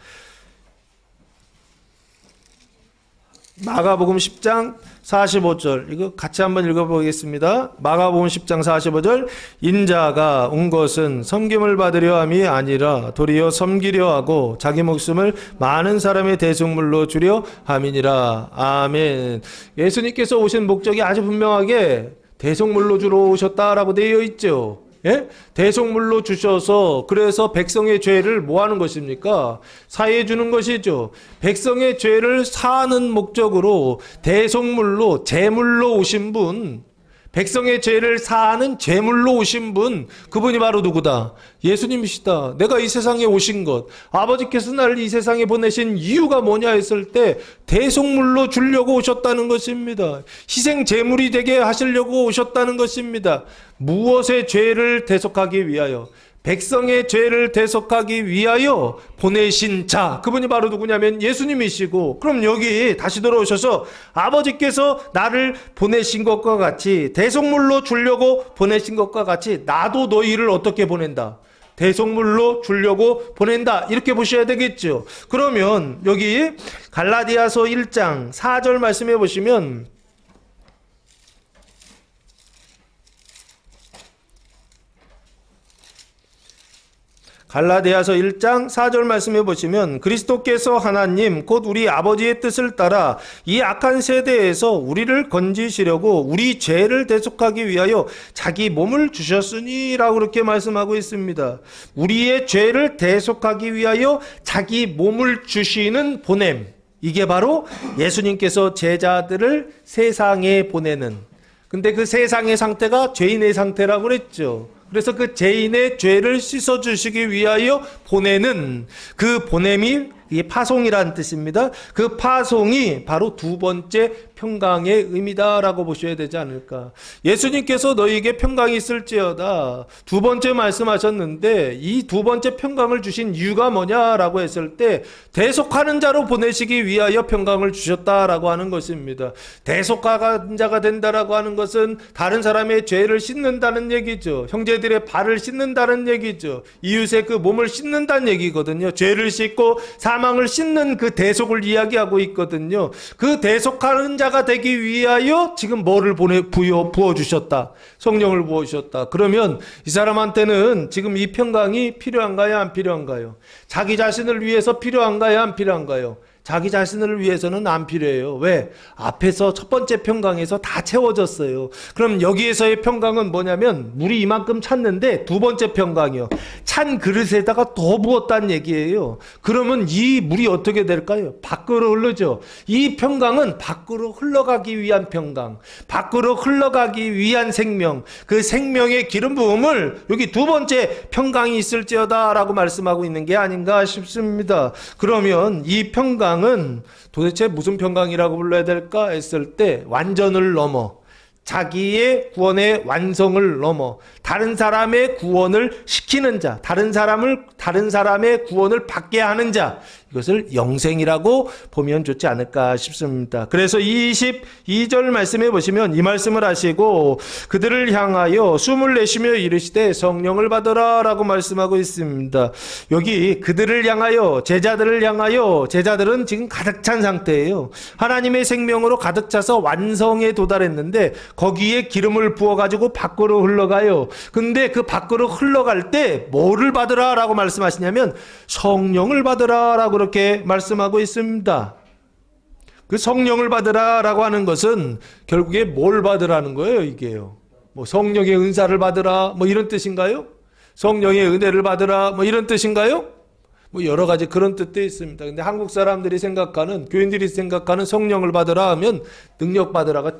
마가복음 10장 45절, 이거 같이 한번 읽어보겠습니다. 마가복음 10장 45절, 인자가 온 것은 섬김을 받으려 함이 아니라 도리어 섬기려 하고 자기 목숨을 많은 사람의 대속물로 주려 함이니라. 아멘. 예수님께서 오신 목적이 아주 분명하게 대속물로 주러 오셨다라고 되어 있죠. 예? 대속물로 주셔서, 그래서 백성의 죄를 뭐 하는 것입니까? 사해 주는 것이죠. 백성의 죄를 사하는 목적으로 대속물로, 제물로 오신 분, 백성의 죄를 사하는 제물로 오신 분, 그분이 바로 누구다? 예수님이시다. 내가 이 세상에 오신 것, 아버지께서 나를 이 세상에 보내신 이유가 뭐냐 했을 때 대속물로 주려고 오셨다는 것입니다. 희생 제물이 되게 하시려고 오셨다는 것입니다. 무엇의 죄를 대속하기 위하여? 백성의 죄를 대속하기 위하여 보내신 자, 그분이 바로 누구냐면 예수님이시고, 그럼 여기 다시 돌아오셔서 아버지께서 나를 보내신 것과 같이, 대속물로 주려고 보내신 것과 같이 나도 너희를 어떻게 보낸다? 대속물로 주려고 보낸다. 이렇게 보셔야 되겠죠. 그러면 여기 갈라디아서 1장 4절 말씀해 보시면, 갈라디아서 1장 4절 말씀해 보시면, 그리스도께서 하나님 곧 우리 아버지의 뜻을 따라 이 악한 세대에서 우리를 건지시려고 우리 죄를 대속하기 위하여 자기 몸을 주셨으니 라고 그렇게 말씀하고 있습니다. 우리의 죄를 대속하기 위하여 자기 몸을 주시는 보냄, 이게 바로 예수님께서 제자들을 세상에 보내는, 근데 그 세상의 상태가 죄인의 상태라고 그랬죠. 그래서 그 죄인의 죄를 씻어주시기 위하여 보내는 그 보냄이 이게 파송이라는 뜻입니다. 그 파송이 바로 두 번째 평강의 의미다라고 보셔야 되지 않을까. 예수님께서 너희에게 평강이 있을지어다 두 번째 말씀하셨는데 이 두 번째 평강을 주신 이유가 뭐냐라고 했을 때 대속하는 자로 보내시기 위하여 평강을 주셨다라고 하는 것입니다. 대속하는 자가 된다라고 하는 것은 다른 사람의 죄를 씻는다는 얘기죠. 형제들의 발을 씻는다는 얘기죠. 이웃의 그 몸을 씻는다는 얘기거든요. 죄를 씻고 사망을 씻는 그 대속을 이야기하고 있거든요. 그 대속하는 자가 되기 위하여 지금 뭐를 부어주셨다. 성령을 부어주셨다. 그러면 이 사람한테는 지금 이 평강이 필요한가요? 안 필요한가요? 자기 자신을 위해서 필요한가요? 안 필요한가요? 자기 자신을 위해서는 안 필요해요. 왜? 앞에서 첫 번째 평강에서 다 채워졌어요. 그럼 여기에서의 평강은 뭐냐면 물이 이만큼 찼는데 두 번째 평강이요. 찬 그릇에다가 더 부었다는 얘기예요. 그러면 이 물이 어떻게 될까요? 밖으로 흐르죠. 이 평강은 밖으로 흘러가기 위한 평강, 밖으로 흘러가기 위한 생명, 그 생명의 기름 부음을 여기 두 번째 평강이 있을지어다 라고 말씀하고 있는 게 아닌가 싶습니다. 그러면 이 평강 은 도대체 무슨 평강이라고 불러야 될까 했을 때 완전을 넘어 자기의 구원의 완성을 넘어 다른 사람의 구원을 시키는 자, 다른 사람의 구원을 받게 하는 자, 이것을 영생이라고 보면 좋지 않을까 싶습니다. 그래서 22절 말씀해 보시면 이 말씀을 하시고 그들을 향하여 숨을 내쉬며 이르시되 성령을 받으라 라고 말씀하고 있습니다. 여기 그들을 향하여, 제자들을 향하여, 제자들은 지금 가득 찬 상태예요. 하나님의 생명으로 가득 차서 완성에 도달했는데 거기에 기름을 부어가지고 밖으로 흘러가요. 근데 그 밖으로 흘러갈 때 뭐를 받으라 라고 말씀하시냐면 성령을 받으라 라고 그렇게 말씀하고 있습니다. 그 성령을 받으라 라고 하는 것은 결국에 뭘 받으라는 거예요, 이게요. 뭐 성령의 은사를 받으라 뭐 이런 뜻인가요? 성령의 은혜를 받으라 뭐 이런 뜻인가요? 뭐 여러 가지 그런 뜻도 있습니다. 근데 한국 사람들이 생각하는, 교인들이 생각하는 성령을 받으라 하면 능력 받으라가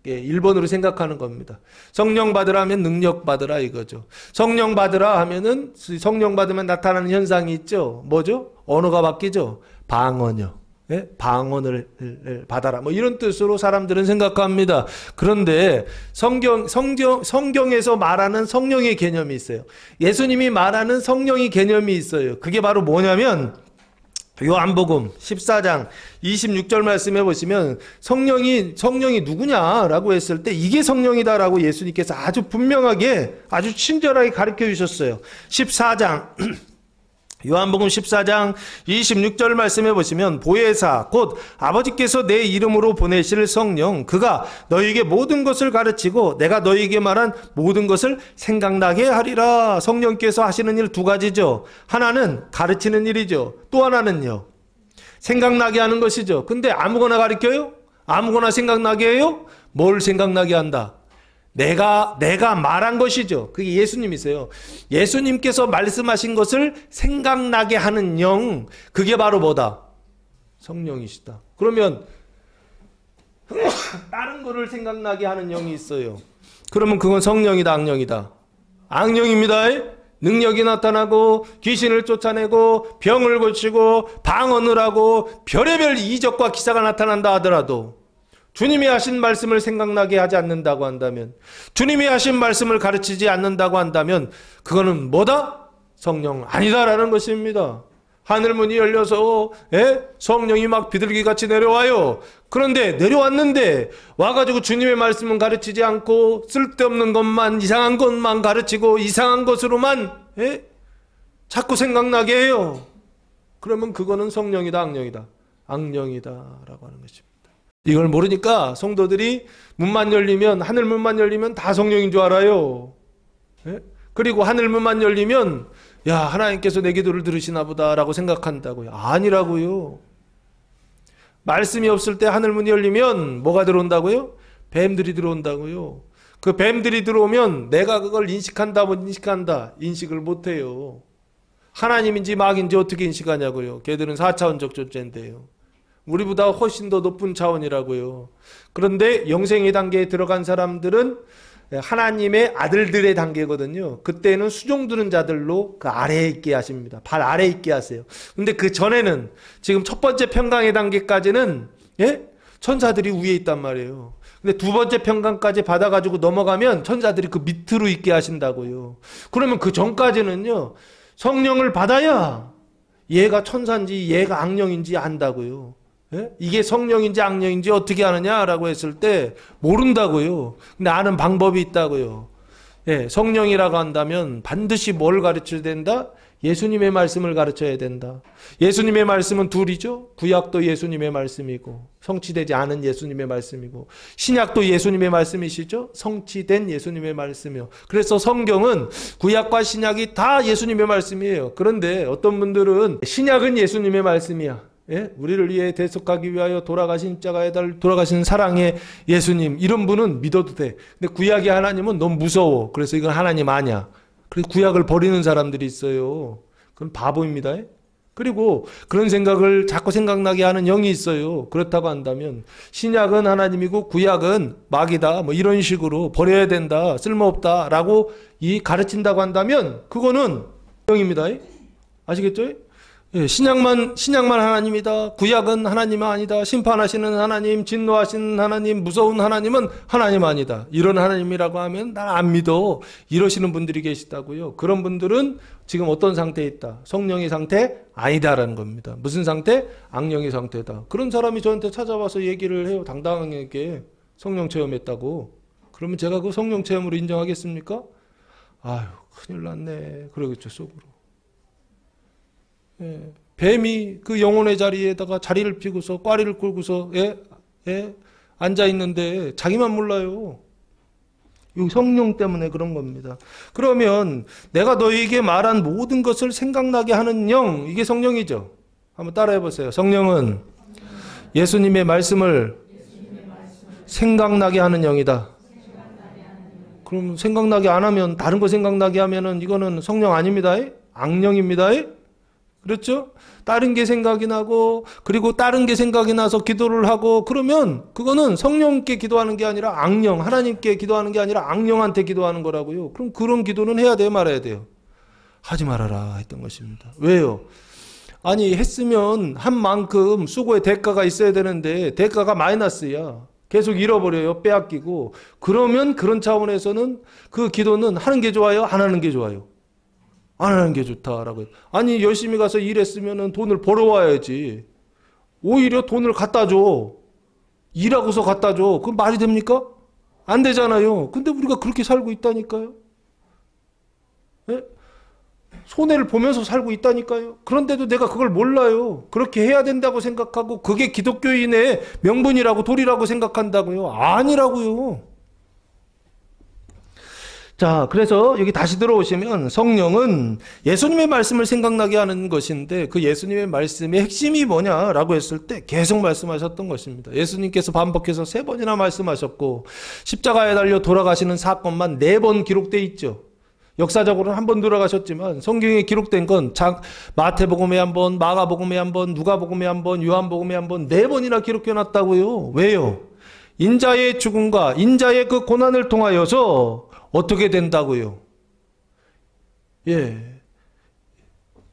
일본으로 생각하는 겁니다. 성령 받으라 하면 능력 받으라 이거죠. 성령 받으라 하면은 성령 받으면 나타나는 현상이 있죠. 뭐죠? 언어가 바뀌죠. 방언이요. 예? 방언을 받아라. 뭐 이런 뜻으로 사람들은 생각합니다. 그런데 성경에서 말하는 성령의 개념이 있어요. 예수님이 말하는 성령의 개념이 있어요. 그게 바로 뭐냐면 요한복음 14장 26절 말씀해 보시면 성령이 누구냐라고 했을 때 이게 성령이다라고 예수님께서 아주 분명하게 아주 친절하게 가르쳐 주셨어요. 14장 요한복음 14장 26절 말씀해 보시면 보혜사 곧 아버지께서 내 이름으로 보내실 성령 그가 너희에게 모든 것을 가르치고 내가 너희에게 말한 모든 것을 생각나게 하리라. 성령께서 하시는 일 두 가지죠. 하나는 가르치는 일이죠. 또 하나는요 생각나게 하는 것이죠. 근데 아무거나 가르쳐요? 아무거나 생각나게 해요? 뭘 생각나게 한다? 내가 말한 것이죠. 그게 예수님이세요. 예수님께서 말씀하신 것을 생각나게 하는 영, 그게 바로 뭐다? 성령이시다. 그러면 다른 거를 생각나게 하는 영이 있어요. 그러면 그건 성령이다, 악령이다? 악령입니다. 능력이 나타나고 귀신을 쫓아내고 병을 고치고 방언을 하고 별의별 이적과 기사가 나타난다 하더라도 주님이 하신 말씀을 생각나게 하지 않는다고 한다면, 주님이 하신 말씀을 가르치지 않는다고 한다면 그거는 뭐다? 성령 아니다라는 것입니다. 하늘문이 열려서 성령이 막 비둘기같이 내려와요. 그런데 내려왔는데 와가지고 주님의 말씀은 가르치지 않고 쓸데없는 것만, 이상한 것만 가르치고 이상한 것으로만 자꾸 생각나게 해요. 그러면 그거는 성령이다, 악령이다? 악령이다라고 하는 것입니다. 이걸 모르니까 성도들이 문만 열리면, 하늘 문만 열리면 다 성령인 줄 알아요. 그리고 하늘 문만 열리면 야, 하나님께서 내 기도를 들으시나 보다라고 생각한다고요. 아니라고요. 말씀이 없을 때 하늘 문이 열리면 뭐가 들어온다고요? 뱀들이 들어온다고요. 그 뱀들이 들어오면 내가 그걸 인식한다 못 인식한다, 인식을 못해요. 하나님인지 막인지 어떻게 인식하냐고요. 걔들은 4차원적 존재인데요. 우리보다 훨씬 더 높은 차원이라고요. 그런데 영생의 단계에 들어간 사람들은 하나님의 아들들의 단계거든요. 그때는 수종 두는 자들로 그 아래에 있게 하십니다. 발 아래에 있게 하세요. 근데 그 전에는 지금 첫 번째 평강의 단계까지는 천사들이 위에 있단 말이에요. 근데 두 번째 평강까지 받아가지고 넘어가면 천사들이 그 밑으로 있게 하신다고요. 그러면 그 전까지는요, 성령을 받아야 얘가 천사인지 얘가 악령인지 안다고요. 이게 성령인지 악령인지 어떻게 아느냐라고 했을 때 모른다고요. 근데 아는 방법이 있다고요. 성령이라고 한다면 반드시 뭘 가르쳐야 된다? 예수님의 말씀을 가르쳐야 된다. 예수님의 말씀은 둘이죠. 구약도 예수님의 말씀이고 성취되지 않은 예수님의 말씀이고, 신약도 예수님의 말씀이시죠. 성취된 예수님의 말씀이요. 그래서 성경은 구약과 신약이 다 예수님의 말씀이에요. 그런데 어떤 분들은 신약은 예수님의 말씀이야, 우리를 위해 대속하기 위하여 돌아가신 십자가에 돌아가신 사랑의 예수님, 이런 분은 믿어도 돼. 근데 구약의 하나님은 너무 무서워. 그래서 이건 하나님 아니야. 그래서 구약을 버리는 사람들이 있어요. 그건 바보입니다. 그리고 그런 생각을 자꾸 생각나게 하는 영이 있어요. 그렇다고 한다면 신약은 하나님이고 구약은 마귀다, 뭐 이런 식으로 버려야 된다, 쓸모없다라고 가르친다고 한다면 그거는 영입니다. 아시겠죠? 신약만 하나님이다, 구약은 하나님 아니다, 심판하시는 하나님, 진노하시는 하나님, 무서운 하나님은 하나님 아니다, 이런 하나님이라고 하면 난 안 믿어, 이러시는 분들이 계시다고요. 그런 분들은 지금 어떤 상태에 있다? 성령의 상태 아니다라는 겁니다. 무슨 상태? 악령의 상태다. 그런 사람이 저한테 찾아와서 얘기를 해요. 당당하게 성령 체험했다고. 그러면 제가 그 성령 체험으로 인정하겠습니까? 아유, 큰일 났네, 그러겠죠, 속으로. 뱀이 그 영혼의 자리에다가 자리를 피고서 꽈리를 굴고서 앉아 있는데 자기만 몰라요. 이 성령 때문에 그런 겁니다. 그러면 내가 너에게 말한 모든 것을 생각나게 하는 영, 이게 성령이죠. 한번 따라해 보세요. 성령은 예수님의 말씀을 생각나게 하는 영이다. 그럼 생각나게 안 하면, 다른 거 생각나게 하면은 이거는 성령 아닙니다. 악령입니다. 그렇죠? 다른 게 생각이 나고, 그리고 다른 게 생각이 나서 기도를 하고, 그러면 그거는 성령께 기도하는 게 아니라 악령, 하나님께 기도하는 게 아니라 악령한테 기도하는 거라고요. 그럼 그런 기도는 해야 돼요, 말아야 돼요? 하지 말아라 했던 것입니다. 왜요? 아니, 했으면 한 만큼 수고의 대가가 있어야 되는데 대가가 마이너스야. 계속 잃어버려요, 빼앗기고. 그러면 그런 차원에서는 그 기도는 하는 게 좋아요, 안 하는 게 좋아요? 안 하는 게 좋다라고. 아니, 열심히 가서 일했으면 돈을 벌어와야지. 오히려 돈을 갖다 줘. 일하고서 갖다 줘. 그건 말이 됩니까? 안 되잖아요. 근데 우리가 그렇게 살고 있다니까요. 손해를 보면서 살고 있다니까요. 그런데도 내가 그걸 몰라요. 그렇게 해야 된다고 생각하고 그게 기독교인의 명분이라고 도리라고 생각한다고요. 아니라고요. 자, 그래서 여기 다시 들어오시면 성령은 예수님의 말씀을 생각나게 하는 것인데, 그 예수님의 말씀의 핵심이 뭐냐라고 했을 때 계속 말씀하셨던 것입니다. 예수님께서 반복해서 3번이나 말씀하셨고, 십자가에 달려 돌아가시는 사건만 4번 기록되어 있죠. 역사적으로는 한 번 돌아가셨지만 성경에 기록된 건 마태복음에 한 번, 마가복음에 한 번, 누가복음에 한 번, 요한복음에 한 번, 4번이나 기록해 놨다고요. 왜요? 인자의 죽음과 인자의 그 고난을 통하여서 어떻게 된다고요?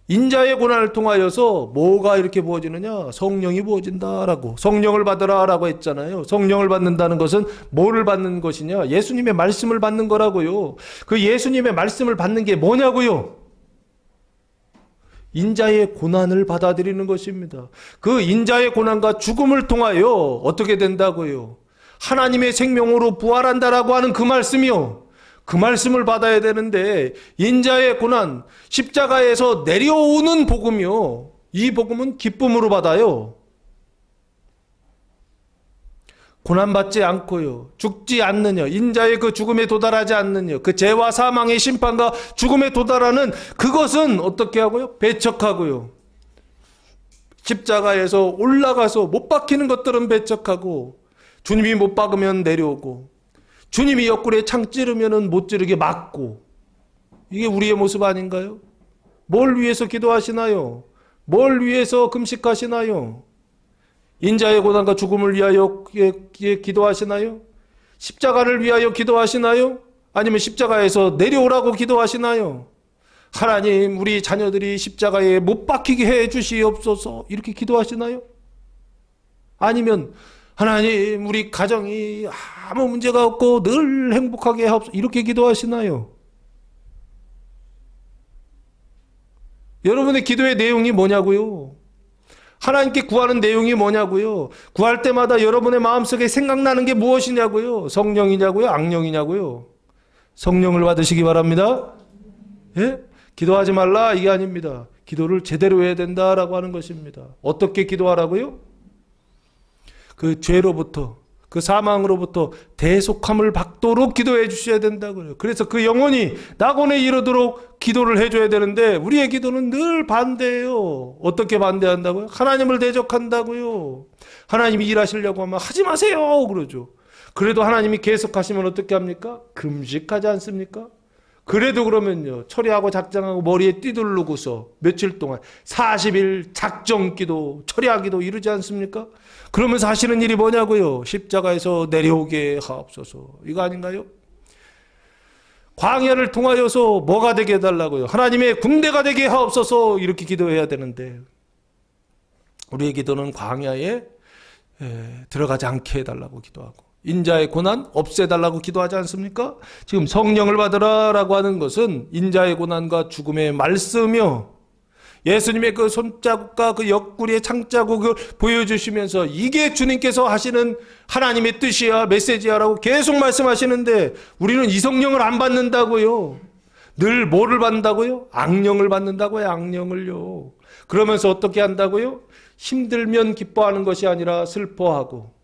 인자의 고난을 통하여서 뭐가 이렇게 부어지느냐? 성령이 부어진다라고. 성령을 받으라라고 했잖아요. 성령을 받는다는 것은 뭐를 받는 것이냐? 예수님의 말씀을 받는 거라고요. 그 예수님의 말씀을 받는 게 뭐냐고요? 인자의 고난을 받아들이는 것입니다. 그 인자의 고난과 죽음을 통하여 어떻게 된다고요? 하나님의 생명으로 부활한다라고 하는 그 말씀이요. 그 말씀을 받아야 되는데, 인자의 고난, 십자가에서 내려오는 복음이요. 이 복음은 기쁨으로 받아요. 고난받지 않고요. 죽지 않느냐. 인자의 그 죽음에 도달하지 않느냐. 그 죄와 사망의 심판과 죽음에 도달하는 그것은 어떻게 하고요? 배척하고요. 십자가에서 올라가서 못 박히는 것들은 배척하고, 주님이 못 박으면 내려오고, 주님이 옆구리에 창 찌르면은 못 찌르게 막고, 이게 우리의 모습 아닌가요? 뭘 위해서 기도하시나요? 뭘 위해서 금식하시나요? 인자의 고난과 죽음을 위하여 기도하시나요? 십자가를 위하여 기도하시나요? 아니면 십자가에서 내려오라고 기도하시나요? 하나님, 우리 자녀들이 십자가에 못 박히게 해 주시옵소서 이렇게 기도하시나요? 아니면 하나님, 우리 가정이 아무 문제가 없고 늘 행복하게 하옵소서 이렇게 기도하시나요? 여러분의 기도의 내용이 뭐냐고요? 하나님께 구하는 내용이 뭐냐고요? 구할 때마다 여러분의 마음속에 생각나는 게 무엇이냐고요? 성령이냐고요? 악령이냐고요? 성령을 받으시기 바랍니다. 예? 기도하지 말라 이게 아닙니다. 기도를 제대로 해야 된다라고 하는 것입니다. 어떻게 기도하라고요? 그 죄로부터, 그 사망으로부터 대속함을 받도록 기도해 주셔야 된다고요. 그래서 그 영혼이 낙원에 이르도록 기도를 해줘야 되는데 우리의 기도는 늘 반대예요. 어떻게 반대한다고요? 하나님을 대적한다고요. 하나님이 일하시려고 하면 하지 마세요 그러죠. 그래도 하나님이 계속하시면 어떻게 합니까? 금식하지 않습니까? 그래도 그러면요, 처리하고 작정하고 머리에 띠두르고서 며칠 동안 40일 작정기도 처리하기도 이르지 않습니까? 그러면서 하시는 일이 뭐냐고요? 십자가에서 내려오게 하옵소서. 이거 아닌가요? 광야를 통하여서 뭐가 되게 해달라고요? 하나님의 군대가 되게 하옵소서 이렇게 기도해야 되는데 우리의 기도는 광야에 들어가지 않게 해달라고 기도하고 인자의 고난 없애달라고 기도하지 않습니까? 지금 성령을 받으라라고 하는 것은 인자의 고난과 죽음의 말씀이요, 예수님의 그 손자국과 그 옆구리의 창자국을 보여주시면서 이게 주님께서 하시는 하나님의 뜻이야, 메시지야라고 계속 말씀하시는데 우리는 이 성령을 안 받는다고요. 늘 뭐를 받는다고요? 악령을 받는다고요. 악령을요. 그러면서 어떻게 한다고요? 힘들면 기뻐하는 것이 아니라 슬퍼하고,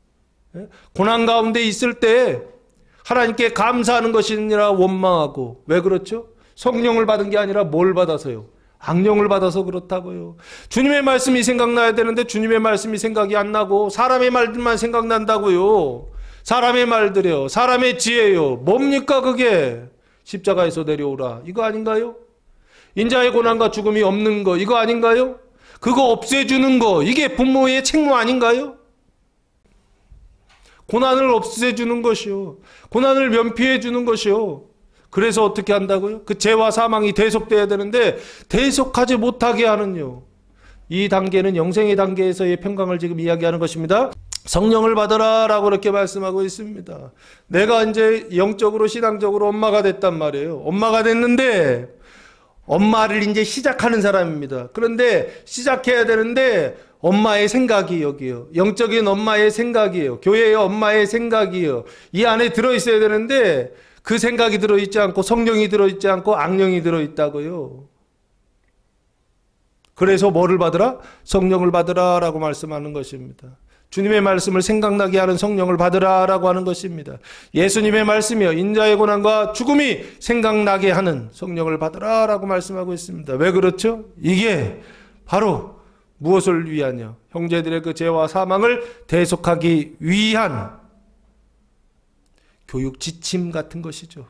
고난 가운데 있을 때 하나님께 감사하는 것이 아니라 원망하고. 왜 그렇죠? 성령을 받은 게 아니라 뭘 받아서요? 악령을 받아서 그렇다고요. 주님의 말씀이 생각나야 되는데 주님의 말씀이 생각이 안 나고 사람의 말들만 생각난다고요. 사람의 말들이요, 사람의 지혜요. 뭡니까 그게? 십자가에서 내려오라 이거 아닌가요? 인자의 고난과 죽음이 없는 거 이거 아닌가요? 그거 없애주는 거 이게 부모의 책무 아닌가요? 고난을 없애주는 것이요, 고난을 면피해 주는 것이요. 그래서 어떻게 한다고요? 그 죄와 사망이 대속돼야 되는데 대속하지 못하게 하는요, 이 단계는 영생의 단계에서의 평강을 지금 이야기하는 것입니다. 성령을 받아라 라고 이렇게 말씀하고 있습니다. 내가 이제 영적으로 신앙적으로 엄마가 됐단 말이에요. 엄마가 됐는데 엄마를 이제 시작하는 사람입니다. 그런데 시작해야 되는데 엄마의 생각이 여기요, 영적인 엄마의 생각이에요, 교회의 엄마의 생각이요, 이 안에 들어있어야 되는데 그 생각이 들어있지 않고 성령이 들어있지 않고 악령이 들어있다고요. 그래서 뭐를 받으라? 성령을 받으라 라고 말씀하는 것입니다. 주님의 말씀을 생각나게 하는 성령을 받으라 라고 하는 것입니다. 예수님의 말씀이요, 인자의 고난과 죽음이 생각나게 하는 성령을 받으라 라고 말씀하고 있습니다. 왜 그렇죠? 이게 바로 무엇을 위하냐? 형제들의 그 죄와 사망을 대속하기 위한 교육 지침 같은 것이죠.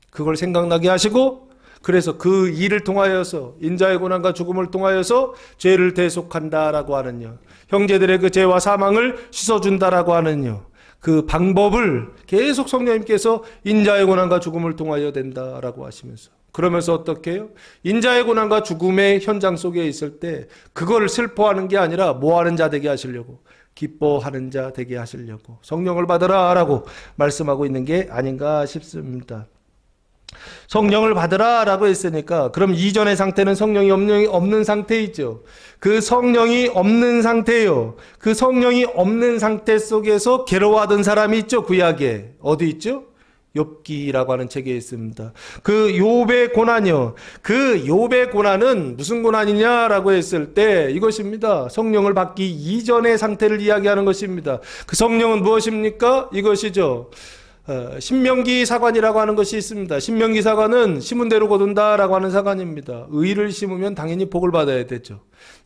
그걸 생각나게 하시고, 그래서 그 일을 통하여서 인자의 고난과 죽음을 통하여서 죄를 대속한다라고 하는요, 형제들의 그 죄와 사망을 씻어준다라고 하는요, 그 방법을 계속 성령님께서 인자의 고난과 죽음을 통하여 된다라고 하시면서, 그러면서 어떻게 해요? 인자의 고난과 죽음의 현장 속에 있을 때 그걸 슬퍼하는 게 아니라 뭐하는 자 되게 하시려고, 기뻐하는 자 되게 하시려고 성령을 받으라 라고 말씀하고 있는 게 아닌가 싶습니다. 성령을 받으라 라고 했으니까 그럼 이전의 상태는 성령이 없는 상태이죠. 그 성령이 없는 상태예요. 그 성령이 없는 상태 속에서 괴로워하던 사람이 있죠. 구약에 어디 있죠? 욥기라고 하는 책에 있습니다. 그 욥의 고난이요, 그 욥의 고난은 무슨 고난이냐라고 했을 때 이것입니다. 성령을 받기 이전의 상태를 이야기하는 것입니다. 그 성령은 무엇입니까? 이것이죠. 신명기 사관이라고 하는 것이 있습니다. 신명기 사관은 심은 대로 거둔다라고 하는 사관입니다. 의를 심으면 당연히 복을 받아야 되죠.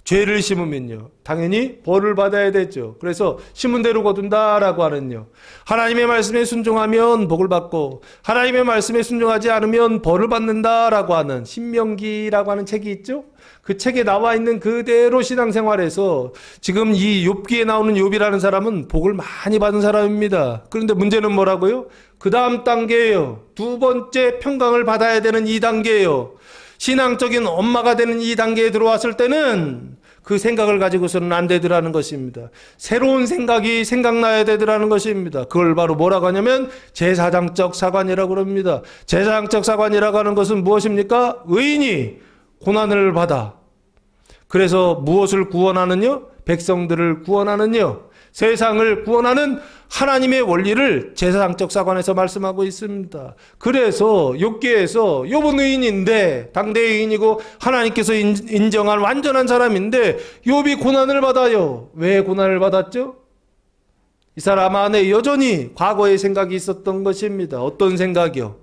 죄를 심으면요, 당연히 벌을 받아야 되죠. 그래서 심은 대로 거둔다라고 하는요, 하나님의 말씀에 순종하면 복을 받고 하나님의 말씀에 순종하지 않으면 벌을 받는다라고 하는 신명기라고 하는 책이 있죠. 그 책에 나와 있는 그대로 신앙생활에서 지금 이 욥기에 나오는 욥이라는 사람은 복을 많이 받은 사람입니다. 그런데 문제는 뭐라고요? 그 다음 단계예요. 두 번째 평강을 받아야 되는 이 단계예요. 신앙적인 엄마가 되는 이 단계에 들어왔을 때는 그 생각을 가지고서는 안 되더라는 것입니다. 새로운 생각이 생각나야 되더라는 것입니다. 그걸 바로 뭐라고 하냐면 제사장적 사관이라고 합니다. 제사장적 사관이라고 하는 것은 무엇입니까? 의인이 고난을 받아. 그래서 무엇을 구원하느냐? 백성들을 구원하느냐? 세상을 구원하는 하나님의 원리를 제사장적 사관에서 말씀하고 있습니다. 그래서 욥기에서 욥은 의인인데, 당대 의인이고 하나님께서 인정한 완전한 사람인데 욥이 고난을 받아요. 왜 고난을 받았죠? 이 사람 안에 여전히 과거의 생각이 있었던 것입니다. 어떤 생각이요?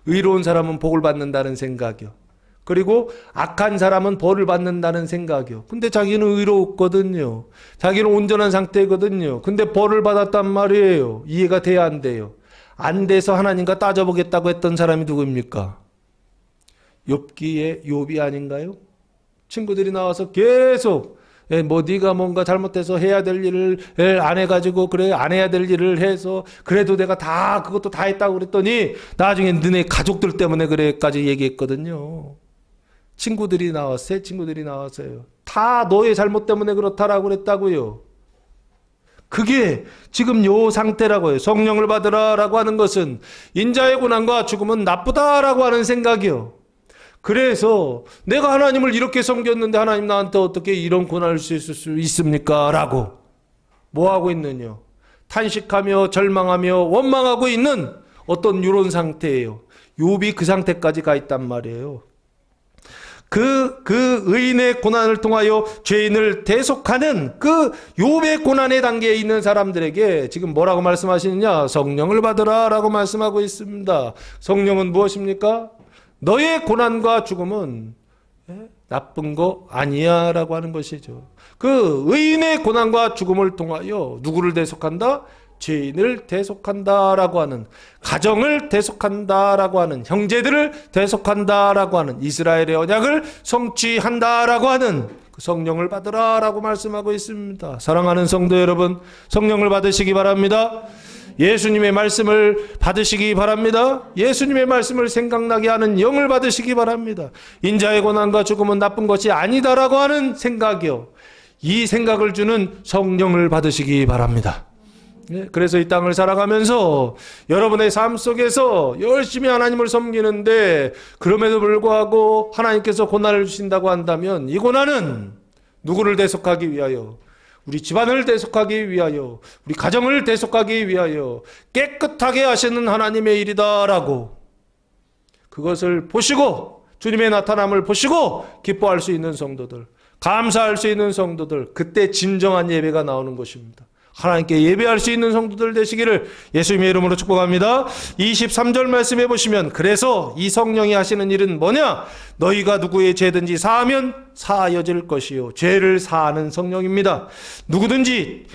의로운 사람은 복을 받는다는 생각이요. 그리고 악한 사람은 벌을 받는다는 생각이요. 근데 자기는 의로웠거든요. 자기는 온전한 상태거든요. 근데 벌을 받았단 말이에요. 이해가 돼야 안 돼요. 안 돼서 하나님과 따져보겠다고 했던 사람이 누구입니까? 욥기의 욥이 아닌가요? 친구들이 나와서 계속 뭐 네가 뭔가 잘못해서 해야 될 일을 안 해가지고 그래 안 해야 될 일을 해서 그래도 내가 다 그것도 다 했다고 그랬더니 나중에 너네 가족들 때문에 그래까지 얘기했거든요. 친구들이 나왔어요. 새 친구들이 나왔어요. 다 너의 잘못 때문에 그렇다라고 그랬다고요. 그게 지금 요 상태라고요. 성령을 받으라라고 하는 것은 인자의 고난과 죽음은 나쁘다라고 하는 생각이요. 그래서 내가 하나님을 이렇게 섬겼는데 하나님 나한테 어떻게 이런 고난을 주실 수 있습니까? 라고 뭐하고 있느냐? 탄식하며 절망하며 원망하고 있는 어떤 이런 상태예요. 욥이 그 상태까지 가 있단 말이에요. 그 의인의 고난을 통하여 죄인을 대속하는 그 욥의 고난의 단계에 있는 사람들에게 지금 뭐라고 말씀하시느냐? 성령을 받으라 라고 말씀하고 있습니다. 성령은 무엇입니까? 너의 고난과 죽음은 나쁜 거 아니야 라고 하는 것이죠. 그 의인의 고난과 죽음을 통하여 누구를 대속한다? 죄인을 대속한다라고 하는, 가정을 대속한다라고 하는, 형제들을 대속한다라고 하는, 이스라엘의 언약을 성취한다라고 하는 그 성령을 받으라라고 말씀하고 있습니다. 사랑하는 성도 여러분, 성령을 받으시기 바랍니다. 예수님의 말씀을 받으시기 바랍니다. 예수님의 말씀을 생각나게 하는 영을 받으시기 바랍니다. 인자의 고난과 죽음은 나쁜 것이 아니다라고 하는 생각이요, 이 생각을 주는 성령을 받으시기 바랍니다. 그래서 이 땅을 살아가면서 여러분의 삶 속에서 열심히 하나님을 섬기는데 그럼에도 불구하고 하나님께서 고난을 주신다고 한다면 이 고난은 누구를 대속하기 위하여? 우리 집안을 대속하기 위하여, 우리 가정을 대속하기 위하여 깨끗하게 하시는 하나님의 일이다라고, 그것을 보시고 주님의 나타남을 보시고 기뻐할 수 있는 성도들, 감사할 수 있는 성도들, 그때 진정한 예배가 나오는 것입니다. 하나님께 예배할 수 있는 성도들 되시기를 예수님의 이름으로 축복합니다. 23절 말씀해 보시면, 그래서 이 성령이 하시는 일은 뭐냐? 너희가 누구의 죄든지 사하면 사하여질 것이요. 죄를 사하는 성령입니다. 누구든지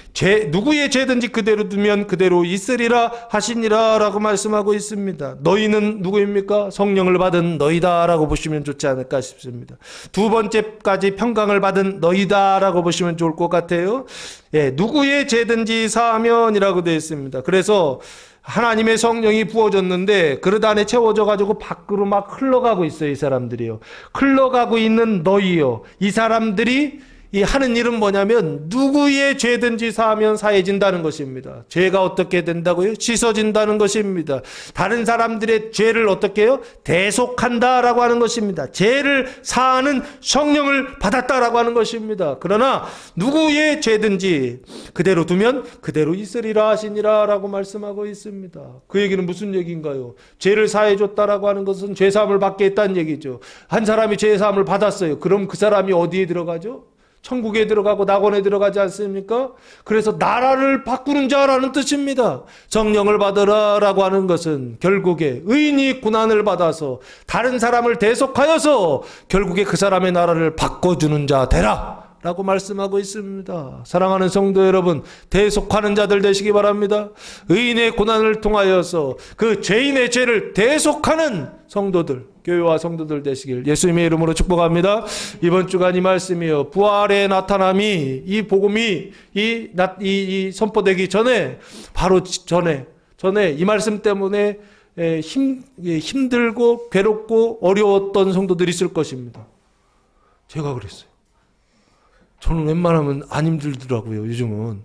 누구의 죄든지 그대로 두면 그대로 있으리라 하시니라 라고 말씀하고 있습니다. 너희는 누구입니까? 성령을 받은 너희다 라고 보시면 좋지 않을까 싶습니다. 두 번째까지 평강을 받은 너희다 라고 보시면 좋을 것 같아요. 누구의 죄든지 사하면이라고 되어 있습니다. 그래서 하나님의 성령이 부어졌는데 그릇 안에 채워져 가지고 밖으로 막 흘러가고 있어요. 이 사람들이요. 흘러가고 있는 너희요. 이 사람들이 이 하는 일은 뭐냐면 누구의 죄든지 사하면 사해진다는 것입니다. 죄가 어떻게 된다고요? 씻어진다는 것입니다. 다른 사람들의 죄를 어떻게 해요? 대속한다라고 하는 것입니다. 죄를 사하는 성령을 받았다라고 하는 것입니다. 그러나 누구의 죄든지 그대로 두면 그대로 있으리라 하시니라 라고 말씀하고 있습니다. 그 얘기는 무슨 얘기인가요? 죄를 사해줬다라고 하는 것은 죄사함을 받게 했다는 얘기죠. 한 사람이 죄사함을 받았어요. 그럼 그 사람이 어디에 들어가죠? 천국에 들어가고 낙원에 들어가지 않습니까? 그래서 나라를 바꾸는 자라는 뜻입니다. 성령을 받으라 라고 하는 것은 결국에 의인이 고난을 받아서 다른 사람을 대속하여서 결국에 그 사람의 나라를 바꿔주는 자 되라. 라고 말씀하고 있습니다. 사랑하는 성도 여러분, 대속하는 자들 되시기 바랍니다. 의인의 고난을 통하여서 그 죄인의 죄를 대속하는 성도들, 교회와 성도들 되시길 예수님의 이름으로 축복합니다. 이번 주간 이 말씀이요, 부활의 나타남이, 이 복음이 이 선포되기 전에, 바로 전에 이 말씀 때문에 힘들고 괴롭고 어려웠던 성도들이 있을 것입니다. 제가 그랬어요. 저는 웬만하면 안 힘들더라고요. 요즘은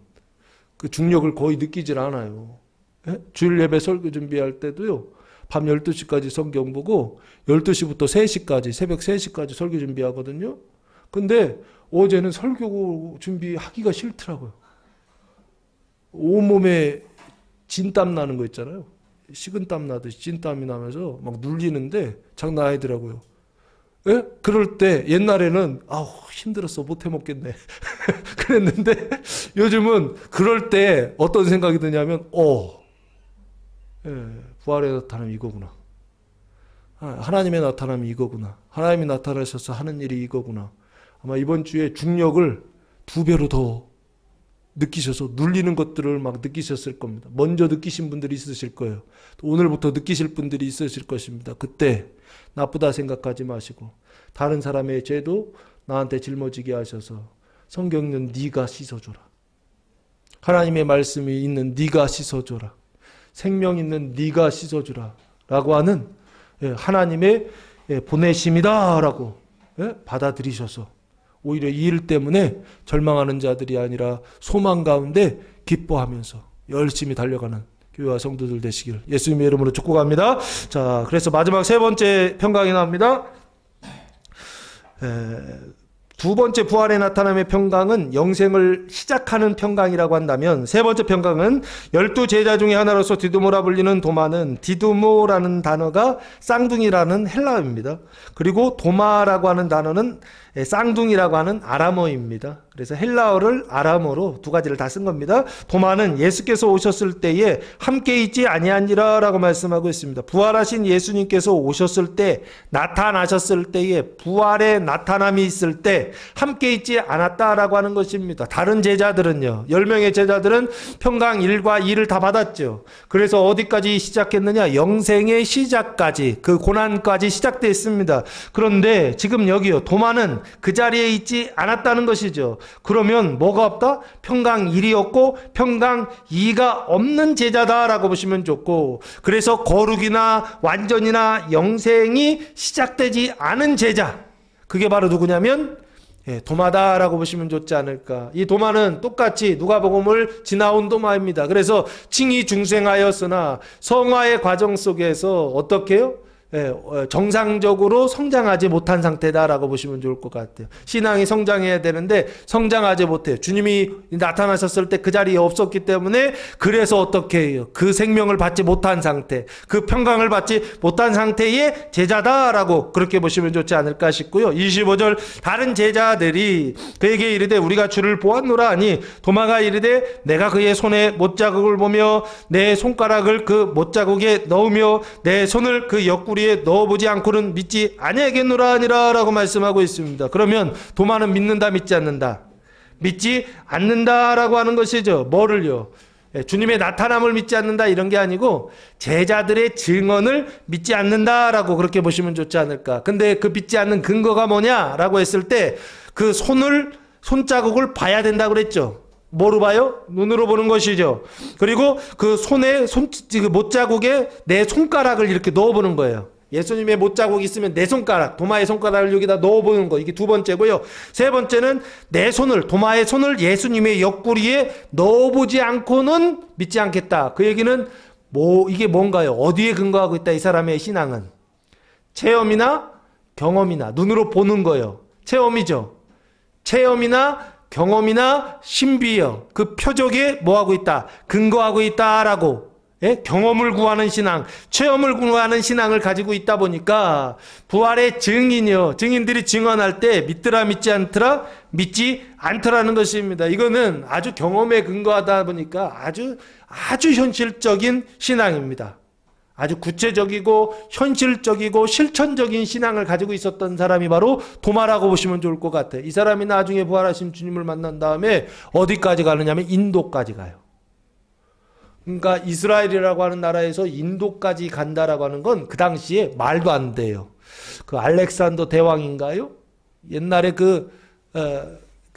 그 중력을 거의 느끼질 않아요. 주일 예배 설교 준비할 때도요, 밤 12시까지 성경 보고 12시부터 3시까지, 새벽 3시까지 설교 준비하거든요. 근데 어제는 설교 준비하기가 싫더라고요. 온몸에 진땀 나는 거 있잖아요. 식은땀 나듯이 진땀이 나면서 막 눌리는데 장난 아니더라고요. 예? 그럴 때 옛날에는 아우 힘들었어 못 해먹겠네 그랬는데 요즘은 그럴 때 어떤 생각이 드냐면 부활의 나타남이 이거구나. 하나님의 나타남이 이거구나. 하나님이 나타나셔서 하는 일이 이거구나. 아마 이번 주에 중력을 2배로 더 느끼셔서 눌리는 것들을 막 느끼셨을 겁니다. 먼저 느끼신 분들이 있으실 거예요. 또 오늘부터 느끼실 분들이 있으실 것입니다. 그때 나쁘다 생각하지 마시고 다른 사람의 죄도 나한테 짊어지게 하셔서 성경 있는 네가 씻어줘라. 하나님의 말씀이 있는 네가 씻어줘라. 생명 있는 네가 씻어주라 라고 하는 하나님의 보내심이다 라고 받아들이셔서 오히려 이 일 때문에 절망하는 자들이 아니라 소망 가운데 기뻐하면서 열심히 달려가는 교회와 성도들 되시길 예수님의 이름으로 축복합니다. 자, 그래서 마지막 3번째 평강이 나옵니다. 두 번째 부활의 나타남의 평강은 영생을 시작하는 평강이라고 한다면, 세 번째 평강은 12제자 중에 하나로서 디두모라 불리는 도마는, 디두모라는 단어가 쌍둥이라는 헬라어입니다. 그리고 도마라고 하는 단어는 쌍둥이라고 하는 아람어입니다. 그래서 헬라어를 아람어로 두 가지를 다 쓴 겁니다. 도마는 예수께서 오셨을 때에 함께 있지 아니하니라 라고 말씀하고 있습니다. 부활하신 예수님께서 오셨을 때, 나타나셨을 때에 부활의 나타남이 있을 때 함께 있지 않았다라고 하는 것입니다. 다른 제자들은요, 10명의 제자들은 평강 1과 2를 다 받았죠. 그래서 어디까지 시작했느냐, 영생의 시작까지, 그 고난까지 시작되어 있습니다. 그런데 지금 여기요, 도마는 그 자리에 있지 않았다는 것이죠. 그러면 뭐가 없다? 평강 1이었고 평강 2가 없는 제자다라고 보시면 좋고, 그래서 거룩이나 완전이나 영생이 시작되지 않은 제자, 그게 바로 누구냐면 도마다라고 보시면 좋지 않을까. 이 도마는 똑같이 누가복음을 지나온 도마입니다. 그래서 칭의 중생하였으나 성화의 과정 속에서 어떻게 해요? 정상적으로 성장하지 못한 상태다라고 보시면 좋을 것 같아요. 신앙이 성장해야 되는데 성장하지 못해요. 주님이 나타나셨을 때 그 자리에 없었기 때문에, 그래서 어떻게 해요? 그 생명을 받지 못한 상태, 그 평강을 받지 못한 상태의 제자다라고 그렇게 보시면 좋지 않을까 싶고요. 25절, 다른 제자들이 그에게 이르되 우리가 주를 보았노라 하니, 도마가 이르되 내가 그의 손에 못자국을 보며 내 손가락을 그 못자국에 넣으며 내 손을 그 옆구리 넣어보지 않고는 믿지 아니하겠노라 하니라 라고 말씀하고 있습니다. 그러면 도마는 믿는다, 믿지 않는다? 믿지 않는다라고 하는 것이죠. 뭐를요? 주님의 나타남을 믿지 않는다 이런 게 아니고 제자들의 증언을 믿지 않는다라고 그렇게 보시면 좋지 않을까. 근데 그 믿지 않는 근거가 뭐냐라고 했을 때 그 손자국을 봐야 된다고 그랬죠. 뭐로 봐요? 눈으로 보는 것이죠. 그리고 그 손에 그 못자국에 내 손가락을 이렇게 넣어보는 거예요. 예수님의 못자국이 있으면 내 손가락, 도마의 손가락을 여기다 넣어보는 거, 이게 두 번째고요. 세 번째는 내 손을, 도마의 손을 예수님의 옆구리에 넣어보지 않고는 믿지 않겠다. 그 얘기는 이게 뭔가요? 어디에 근거하고 있다 이 사람의 신앙은? 체험이나 경험이나 눈으로 보는 거예요. 체험이죠. 체험이나 경험이나 신비요, 그 표적에 뭐하고 있다? 근거하고 있다라고. 경험을 구하는 신앙, 체험을 구하는 신앙을 가지고 있다 보니까 부활의 증인이요, 증인들이 증언할 때 믿더라 믿지 않더라? 믿지 않더라는 것입니다. 이거는 아주 경험에 근거하다 보니까 아주 현실적인 신앙입니다. 아주 구체적이고 현실적이고 실천적인 신앙을 가지고 있었던 사람이 바로 도마라고 보시면 좋을 것 같아요. 이 사람이 나중에 부활하신 주님을 만난 다음에 어디까지 가느냐면 인도까지 가요. 그러니까 이스라엘이라고 하는 나라에서 인도까지 간다라고 하는 건 그 당시에 말도 안 돼요. 그 알렉산더 대왕인가요? 옛날에 그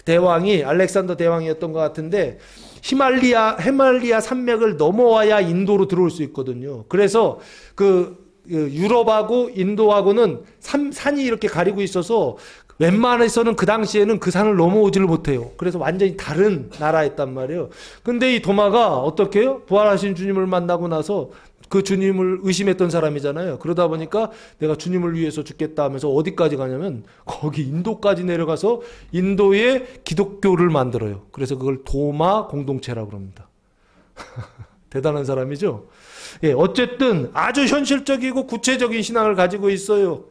대왕이 알렉산더 대왕이었던 것 같은데 히말리아 산맥을 넘어와야 인도로 들어올 수 있거든요. 그래서 그 유럽하고 인도하고는 산이 이렇게 가리고 있어서 웬만해서는 그 당시에는 그 산을 넘어오지를 못해요. 그래서 완전히 다른 나라였단 말이에요. 근데 이 도마가 어떻게 해요? 부활하신 주님을 만나고 나서 그 주님을 의심했던 사람이잖아요. 그러다 보니까 내가 주님을 위해서 죽겠다 하면서 어디까지 가냐면 거기 인도까지 내려가서 인도에 기독교를 만들어요. 그래서 그걸 도마 공동체라고 합니다. 대단한 사람이죠. 예, 어쨌든 아주 현실적이고 구체적인 신앙을 가지고 있어요.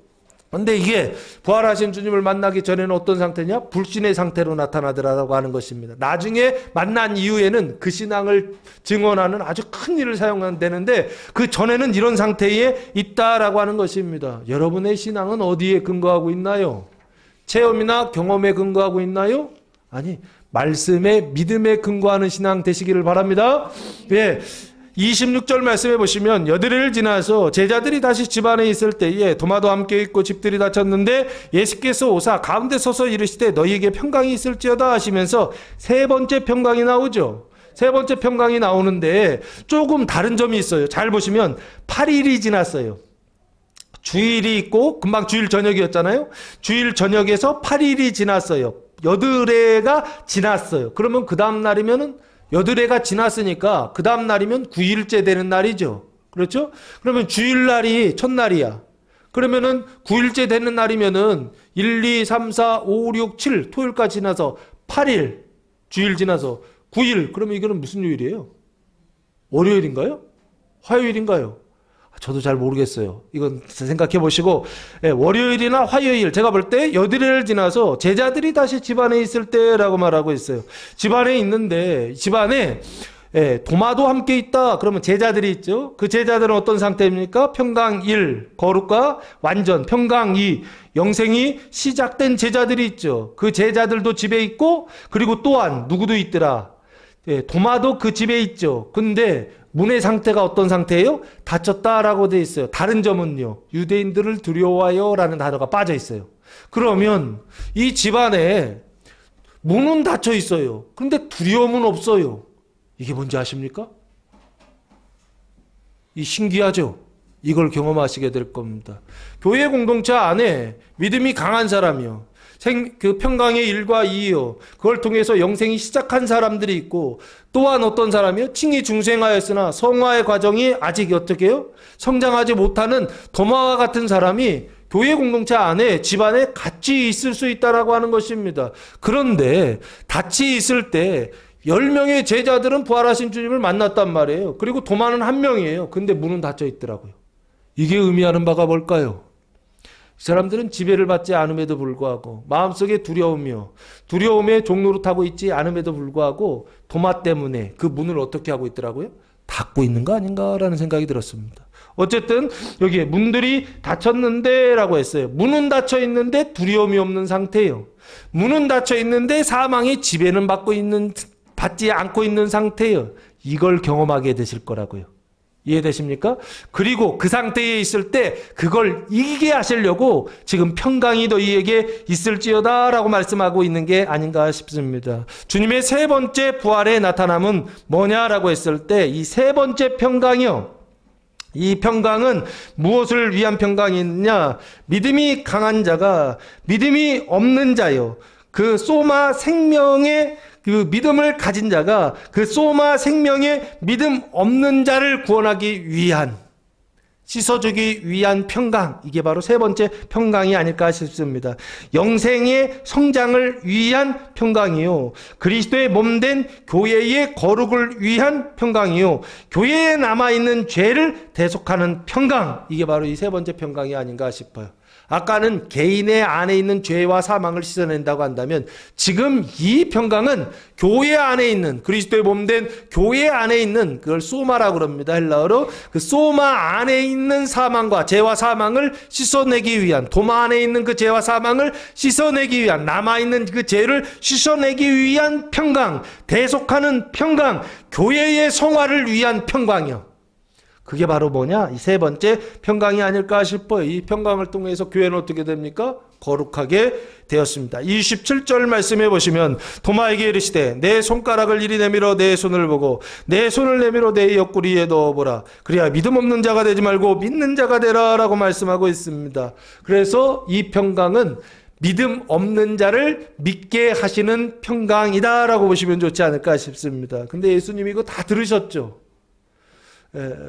근데 이게 부활하신 주님을 만나기 전에는 어떤 상태냐? 불신의 상태로 나타나더라고 하는 것입니다. 나중에 만난 이후에는 그 신앙을 증언하는 아주 큰 일을 사용되는데 그 전에는 이런 상태에 있다라고 하는 것입니다. 여러분의 신앙은 어디에 근거하고 있나요? 체험이나 경험에 근거하고 있나요? 아니, 말씀에 믿음에 근거하는 신앙 되시기를 바랍니다. 예. 26절 말씀해 보시면 여드레를 지나서 제자들이 다시 집안에 있을 때에 도마도 함께 있고 집들이 닫혔는데 예수께서 오사 가운데 서서 이르시되 너희에게 평강이 있을지어다 하시면서 세 번째 평강이 나오죠. 세 번째 평강이 나오는데 조금 다른 점이 있어요. 잘 보시면 8일이 지났어요. 주일이 있고 금방 주일 저녁이었잖아요. 주일 저녁에서 8일이 지났어요. 여드레가 지났어요. 그러면 그 다음 날이면은 여드레가 지났으니까 그 다음 날이면 9일째 되는 날이죠. 그렇죠? 그러면 주일날이 첫날이야. 그러면은 9일째 되는 날이면은 1, 2, 3, 4, 5, 6, 7 토요일까지 지나서 8일 주일 지나서 9일. 그러면 이거는 무슨 요일이에요? 월요일인가요? 화요일인가요? 저도 잘 모르겠어요. 이건 생각해 보시고 월요일이나 화요일 제가 볼 때 여드레를 지나서 제자들이 다시 집안에 있을 때라고 말하고 있어요. 집안에 있는데 집안에 도마도 함께 있다. 그러면 제자들이 있죠. 그 제자들은 어떤 상태입니까? 평강 1, 거룩과 완전, 평강 2, 영생이 시작된 제자들이 있죠. 그 제자들도 집에 있고 그리고 또한 누구도 있더라. 도마도 그 집에 있죠. 근데 문의 상태가 어떤 상태예요? 닫혔다라고 되어 있어요. 다른 점은요. 유대인들을 두려워하여 라는 단어가 빠져 있어요. 그러면 이 집안에 문은 닫혀 있어요. 그런데 두려움은 없어요. 이게 뭔지 아십니까? 이 신기하죠? 이걸 경험하시게 될 겁니다. 교회 공동체 안에 믿음이 강한 사람이요. 그 평강의 1과 2요. 그걸 통해서 영생이 시작한 사람들이 있고 또한 어떤 사람이요? 칭이 중생하였으나 성화의 과정이 아직 어떻게 해요? 성장하지 못하는 도마와 같은 사람이 교회 공동체 안에 집안에 같이 있을 수 있다라고 하는 것입니다. 그런데 같이 있을 때 10명의 제자들은 부활하신 주님을 만났단 말이에요. 그리고 도마는 1명이에요. 근데 문은 닫혀 있더라고요. 이게 의미하는 바가 뭘까요? 이 사람들은 지배를 받지 않음에도 불구하고 마음속에 두려움에 종로로 타고 있지 않음에도 불구하고 도마 때문에 그 문을 어떻게 하고 있더라고요? 닫고 있는 거 아닌가라는 생각이 들었습니다. 어쨌든 여기에 문들이 닫혔는데 라고 했어요. 문은 닫혀 있는데 두려움이 없는 상태예요. 문은 닫혀 있는데 사망의 지배는 받지 않고 있는 상태예요. 이걸 경험하게 되실 거라고요. 이해되십니까? 그리고 그 상태에 있을 때 그걸 이기게 하시려고 지금 평강이 너희에게 있을지어다 라고 말씀하고 있는 게 아닌가 싶습니다. 주님의 세 번째 부활의 나타남은 뭐냐라고 했을 때 이 세 번째 평강이요. 이 평강은 무엇을 위한 평강이냐? 믿음이 강한 자가 믿음이 없는 자요. 그 소마 생명의 그 믿음을 가진 자가 그 소마 생명의 믿음 없는 자를 구원하기 위한, 씻어주기 위한 평강, 이게 바로 세 번째 평강이 아닐까 싶습니다. 영생의 성장을 위한 평강이요, 그리스도의 몸된 교회의 거룩을 위한 평강이요, 교회에 남아있는 죄를 대속하는 평강, 이게 바로 이 세 번째 평강이 아닌가 싶어요. 아까는 개인의 안에 있는 죄와 사망을 씻어낸다고 한다면 지금 이 평강은 교회 안에 있는 그리스도의 몸된 교회 안에 있는 그걸 소마라고 그럽니다. 헬라어로 그 소마 안에 있는 사망과 죄와 사망을 씻어내기 위한 도마 안에 있는 그 죄와 사망을 씻어내기 위한 남아있는 그 죄를 씻어내기 위한 평강, 대속하는 평강, 교회의 성화를 위한 평강이요. 그게 바로 뭐냐? 이 세 번째 평강이 아닐까 싶어요. 이 평강을 통해서 교회는 어떻게 됩니까? 거룩하게 되었습니다. 27절 말씀해 보시면 도마에게 이르시되 내 손가락을 이리 내밀어 내 손을 보고 내 손을 내밀어 내 옆구리에 넣어보라. 그래야 믿음 없는 자가 되지 말고 믿는 자가 되라 라고 말씀하고 있습니다. 그래서 이 평강은 믿음 없는 자를 믿게 하시는 평강이다 라고 보시면 좋지 않을까 싶습니다. 근데 예수님이 이거 다 들으셨죠?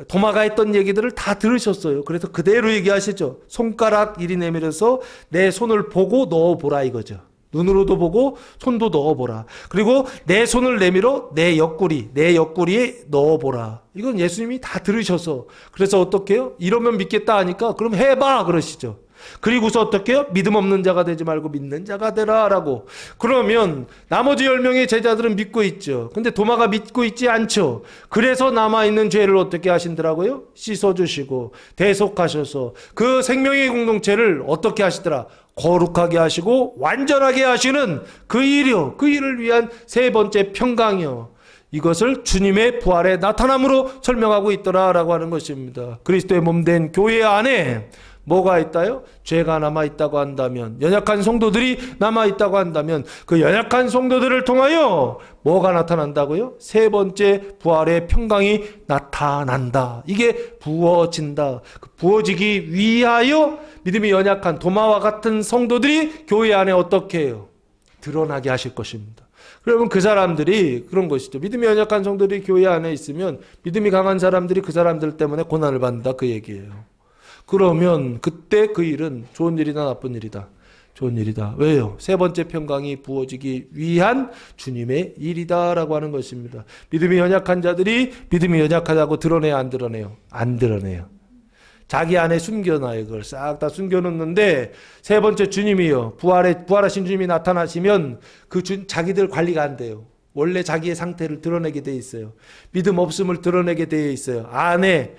도마가 했던 얘기들을 다 들으셨어요. 그래서 그대로 얘기하시죠. 손가락 이리 내밀어서 내 손을 보고 넣어보라 이거죠. 눈으로도 보고 손도 넣어보라. 그리고 내 손을 내밀어 내 옆구리에 넣어보라. 이건 예수님이 다 들으셔서 그래서 어떻게 해요? 이러면 믿겠다 하니까 그럼 해봐 그러시죠. 그리고서 어떻게 해요? 믿음 없는 자가 되지 말고 믿는 자가 되라 라고. 그러면 나머지 10명의 제자들은 믿고 있죠. 근데 도마가 믿고 있지 않죠. 그래서 남아있는 죄를 어떻게 하신더라고요? 씻어주시고 대속하셔서 그 생명의 공동체를 어떻게 하시더라? 거룩하게 하시고 완전하게 하시는 그 일이요. 그 일을 위한 세 번째 평강이요. 이것을 주님의 부활의 나타남으로 설명하고 있더라라고 하는 것입니다. 그리스도의 몸된 교회 안에 뭐가 있다요? 죄가 남아있다고 한다면, 연약한 성도들이 남아있다고 한다면 그 연약한 성도들을 통하여 뭐가 나타난다고요? 세 번째 부활의 평강이 나타난다. 이게 부어진다. 부어지기 위하여 믿음이 연약한 도마와 같은 성도들이 교회 안에 어떻게 해요? 드러나게 하실 것입니다. 그러면 그 사람들이 그런 것이죠. 믿음이 연약한 성도들이 교회 안에 있으면 믿음이 강한 사람들이 그 사람들 때문에 고난을 받는다 그 얘기예요. 그러면 그때 그 일은 좋은 일이다 나쁜 일이다? 좋은 일이다. 왜요? 세 번째 평강이 부어지기 위한 주님의 일이다라고 하는 것입니다. 믿음이 연약한 자들이 믿음이 연약하다고 드러내야 안 드러내요? 안 드러내요. 자기 안에 숨겨놔요. 그걸 싹 다 숨겨놓는데 세 번째 주님이요. 부활하신 주님이 나타나시면 자기들 관리가 안 돼요. 원래 자기의 상태를 드러내게 돼 있어요. 믿음 없음을 드러내게 되어 있어요. 안에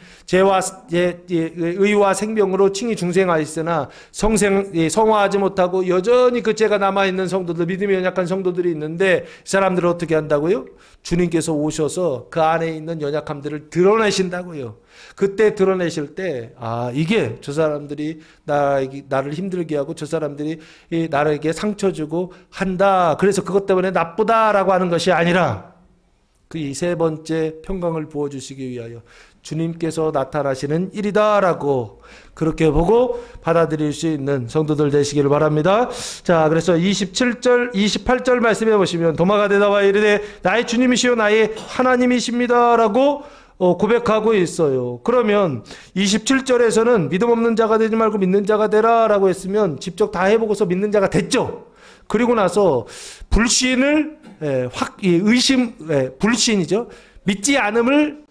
의와 생명으로 칭히 중생하였으나 성화하지 못하고 여전히 그 죄가 남아있는 성도들, 믿음이 연약한 성도들이 있는데 이 사람들을 어떻게 한다고요? 주님께서 오셔서 그 안에 있는 연약함들을 드러내신다고요. 그때 드러내실 때 이게 저 사람들이 나를 힘들게 하고 저 사람들이 나에게 상처 주고 한다. 그래서 그것 때문에 나쁘다라고 하는 것이 아니라 그 이 세 번째 평강을 부어주시기 위하여 주님께서 나타나시는 일이다라고 그렇게 보고 받아들일 수 있는 성도들 되시기를 바랍니다. 자, 그래서 28절 말씀해 보시면 도마가 대답하여 이르되 나의 주님이시요 나의 하나님이십니다라고 고백하고 있어요. 그러면 27절에서는 믿음 없는 자가 되지 말고 믿는 자가 되라라고 했으면 직접 다 해보고서 믿는 자가 됐죠. 그리고 나서 불신을 불신이죠. 믿지 않음을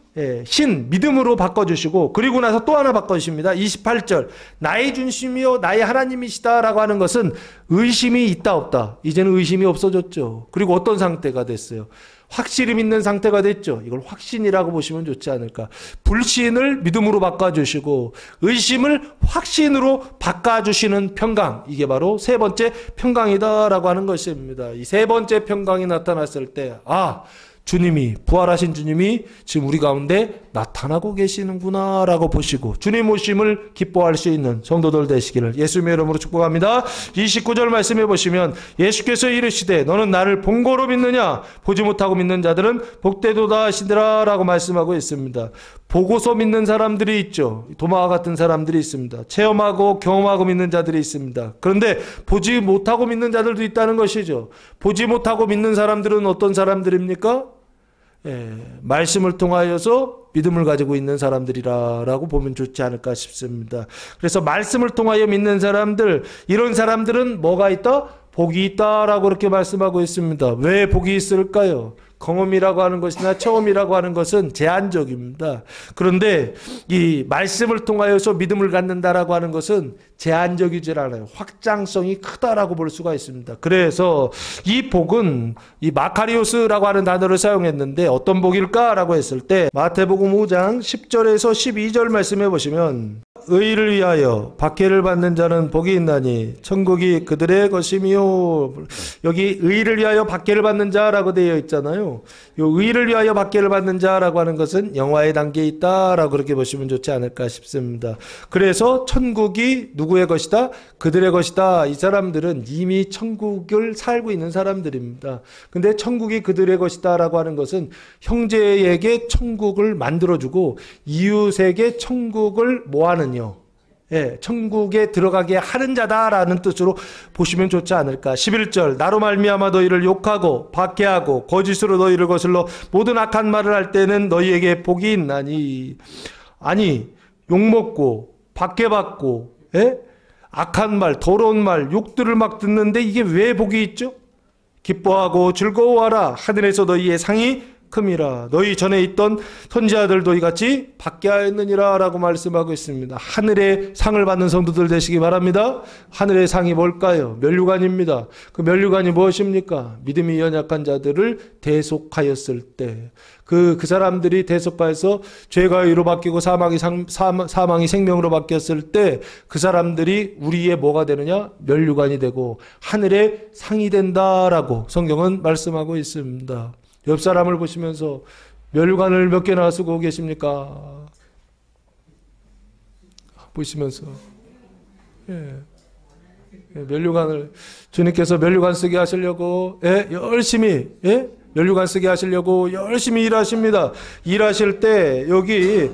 믿음으로 바꿔주시고 그리고 나서 또 하나 바꿔주십니다. 28절 나의 중심이요 나의 하나님이시다라고 하는 것은 의심이 있다 없다. 이제는 의심이 없어졌죠. 그리고 어떤 상태가 됐어요? 확실히 믿는 상태가 됐죠. 이걸 확신이라고 보시면 좋지 않을까. 불신을 믿음으로 바꿔주시고 의심을 확신으로 바꿔주시는 평강. 이게 바로 세 번째 평강이다라고 하는 것입니다. 이 세 번째 평강이 나타났을 때 주님이 부활하신 주님이 지금 우리 가운데 나타나고 계시는구나 라고 보시고 주님 오심을 기뻐할 수 있는 성도들 되시기를 예수님의 이름으로 축복합니다. 29절 말씀해 보시면 예수께서 이르시되 너는 나를 본고로 믿느냐 보지 못하고 믿는 자들은 복되도다 하시더라 라고 말씀하고 있습니다. 보고서 믿는 사람들이 있죠. 도마와 같은 사람들이 있습니다. 체험하고 경험하고 믿는 자들이 있습니다. 그런데 보지 못하고 믿는 자들도 있다는 것이죠. 보지 못하고 믿는 사람들은 어떤 사람들입니까? 말씀을 통하여서 믿음을 가지고 있는 사람들이라고 보면 좋지 않을까 싶습니다. 그래서 말씀을 통하여 믿는 사람들, 이런 사람들은 뭐가 있다? 복이 있다라고 그렇게 말씀하고 있습니다. 왜 복이 있을까요? 경험이라고 하는 것이나 처음이라고 하는 것은 제한적입니다. 그런데 이 말씀을 통하여서 믿음을 갖는다라고 하는 것은 제한적이질 않아요. 확장성이 크다라고 볼 수가 있습니다. 그래서 이 복은 이 마카리오스라고 하는 단어를 사용했는데 어떤 복일까라고 했을 때 마태복음 5장 10절에서 12절 말씀해 보시면 의를 위하여 박해를 받는 자는 복이 있나니 천국이 그들의 것이며, 여기 의를 위하여 박해를 받는 자라고 되어 있잖아요. 이 의를 위하여 박해를 받는 자라고 하는 것은 영화의 단계에 있다라고 그렇게 보시면 좋지 않을까 싶습니다. 그래서 천국이 누구의 것이다? 그들의 것이다. 이 사람들은 이미 천국을 살고 있는 사람들입니다. 근데 천국이 그들의 것이다 라고 하는 것은 형제에게 천국을 만들어주고 이웃에게 천국을 뭐하느냐, 예, 천국에 들어가게 하는 자다라는 뜻으로 보시면 좋지 않을까. 11절 나로 말미암아 너희를 욕하고 박해하고 거짓으로 너희를 거슬러 모든 악한 말을 할 때는 너희에게 복이 있나니. 아니, 욕먹고 박해받고, 예? 악한 말, 더러운 말, 욕들을 막 듣는데 이게 왜 복이 있죠? 기뻐하고 즐거워하라. 하늘에서 너희의 상이 큼이라. 너희 전에 있던 선지자들도 이같이 받게 하였느니라 라고 말씀하고 있습니다. 하늘의 상을 받는 성도들 되시기 바랍니다. 하늘의 상이 뭘까요? 면류관입니다. 그 면류관이 무엇입니까? 믿음이 연약한 자들을 대속하였을 때, 그 사람들이 대속하여서 죄가 의로 바뀌고 사망이 생명으로 바뀌었을 때 그 사람들이 우리의 뭐가 되느냐? 면류관이 되고 하늘의 상이 된다라고 성경은 말씀하고 있습니다. 옆 사람을 보시면서 면류관을 몇 개나 쓰고 계십니까? 보시면서, 예. 면류관을 주님께서 면류관 쓰게 하시려고, 예, 열심히, 예, 면류관 쓰게 하시려고 열심히 일하십니다. 일하실 때 여기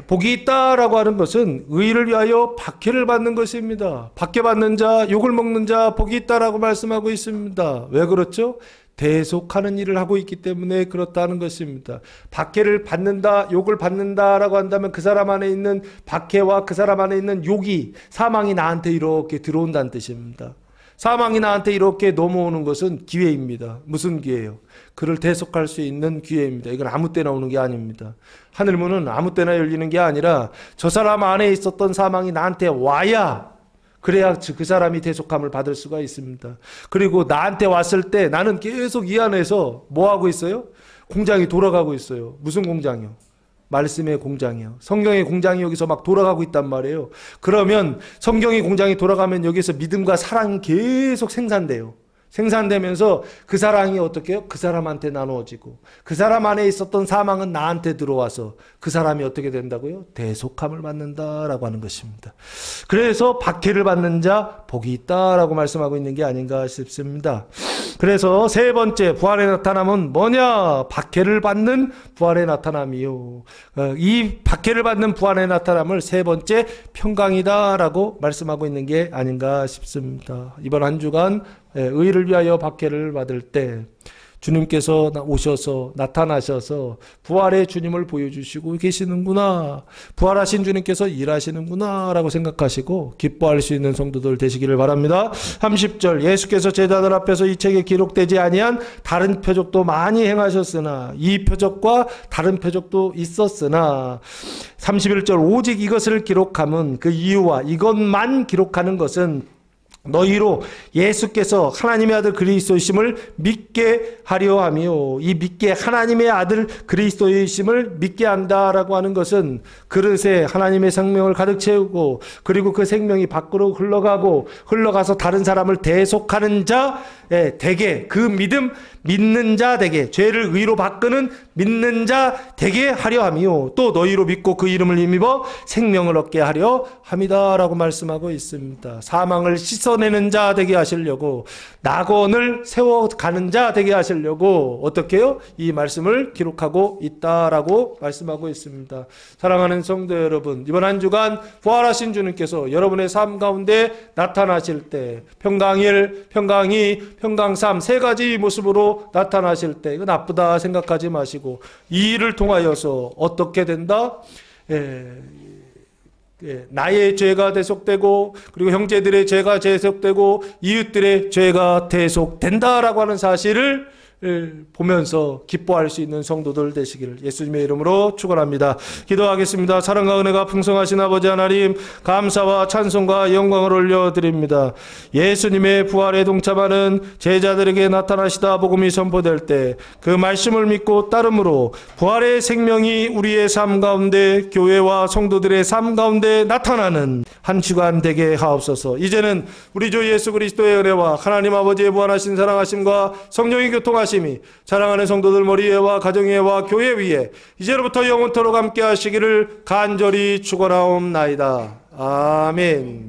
복이 있다라고 하는 것은 의를 위하여 박해를 받는 것입니다. 박해받는 자, 욕을 먹는 자 복이 있다라고 말씀하고 있습니다. 왜 그렇죠? 대속하는 일을 하고 있기 때문에 그렇다는 것입니다. 박해를 받는다, 욕을 받는다라고 한다면 그 사람 안에 있는 박해와 그 사람 안에 있는 욕이, 사망이 나한테 이렇게 들어온다는 뜻입니다. 사망이 나한테 이렇게 넘어오는 것은 기회입니다. 무슨 기회예요? 그를 대속할 수 있는 기회입니다. 이건 아무 때나 오는 게 아닙니다. 하늘문은 아무 때나 열리는 게 아니라 저 사람 안에 있었던 사망이 나한테 와야, 그래야 그 사람이 대속함을 받을 수가 있습니다. 그리고 나한테 왔을 때 나는 계속 이 안에서 뭐 하고 있어요? 공장이 돌아가고 있어요. 무슨 공장이요? 말씀의 공장이요. 성경의 공장이 여기서 막 돌아가고 있단 말이에요. 그러면 성경의 공장이 돌아가면 여기서 믿음과 사랑이 계속 생산돼요. 생산되면서 그 사랑이 어떻게 해요? 그 사람한테 나누어지고, 그 사람 안에 있었던 사망은 나한테 들어와서 그 사람이 어떻게 된다고요? 대속함을 받는다라고 하는 것입니다. 그래서 박해를 받는 자 복이 있다라고 말씀하고 있는 게 아닌가 싶습니다. 그래서 세 번째 부활의 나타남은 뭐냐? 박해를 받는 부활의 나타남이요. 이 박해를 받는 부활의 나타남을 세 번째 평강이다라고 말씀하고 있는 게 아닌가 싶습니다. 이번 한 주간 의를 위하여 박해를 받을 때 주님께서 오셔서 나타나셔서 부활의 주님을 보여주시고 계시는구나, 부활하신 주님께서 일하시는구나 라고 생각하시고 기뻐할 수 있는 성도들 되시기를 바랍니다. 30절 예수께서 제자들 앞에서 이 책에 기록되지 아니한 다른 표적도 많이 행하셨으나, 이 표적과 다른 표적도 있었으나, 31절 오직 이것을 기록함은, 그 이유와 이것만 기록하는 것은 너희로 예수께서 하나님의 아들 그리스도이심을 믿게 하려 하며, 이 믿게, 하나님의 아들 그리스도이심을 믿게 한다라고 하는 것은 그릇에 하나님의 생명을 가득 채우고, 그리고 그 생명이 밖으로 흘러가서 다른 사람을 대속하는 자 되게, 그 믿음 믿는 자 되게, 죄를 의로 바꾸는 믿는 자 되게 하려 하며, 또 너희로 믿고 그 이름을 힘입어 생명을 얻게 하려 함이다라고 말씀하고 있습니다. 사망을 씻어내는 자 되게 하시려고, 낙원을 세워가는 자 되게 하시려고 어떻게 해요? 이 말씀을 기록하고 있다라고 말씀하고 있습니다. 사랑하는 성도 여러분, 이번 한 주간 부활하신 주님께서 여러분의 삶 가운데 나타나실 때, 평강일, 평강이, 평강삼 세 가지 모습으로 나타나실 때 이거 나쁘다 생각하지 마시고, 이 일을 통하여서 어떻게 된다? 나의 죄가 대속되고, 그리고 형제들의 죄가 대속되고, 이웃들의 죄가 대속된다라고 하는 사실을 보면서 기뻐할 수 있는 성도들 되시기를 예수님의 이름으로 축원합니다. 기도하겠습니다. 사랑과 은혜가 풍성하신 아버지 하나님, 감사와 찬송과 영광을 올려드립니다. 예수님의 부활에 동참하는 제자들에게 나타나시다 복음이 선포될 때 그 말씀을 믿고 따름으로 부활의 생명이 우리의 삶 가운데, 교회와 성도들의 삶 가운데 나타나는 한 주간 되게 하옵소서. 이제는 우리 주 예수 그리스도의 은혜와 하나님 아버지의 무한하신 사랑하심과 성령의 교통하심이 사랑하는 성도들 머리 위에와 가정 위에와 교회 위에 이제로부터 영원토록 함께 하시기를 간절히 축원하옵나이다. 아멘.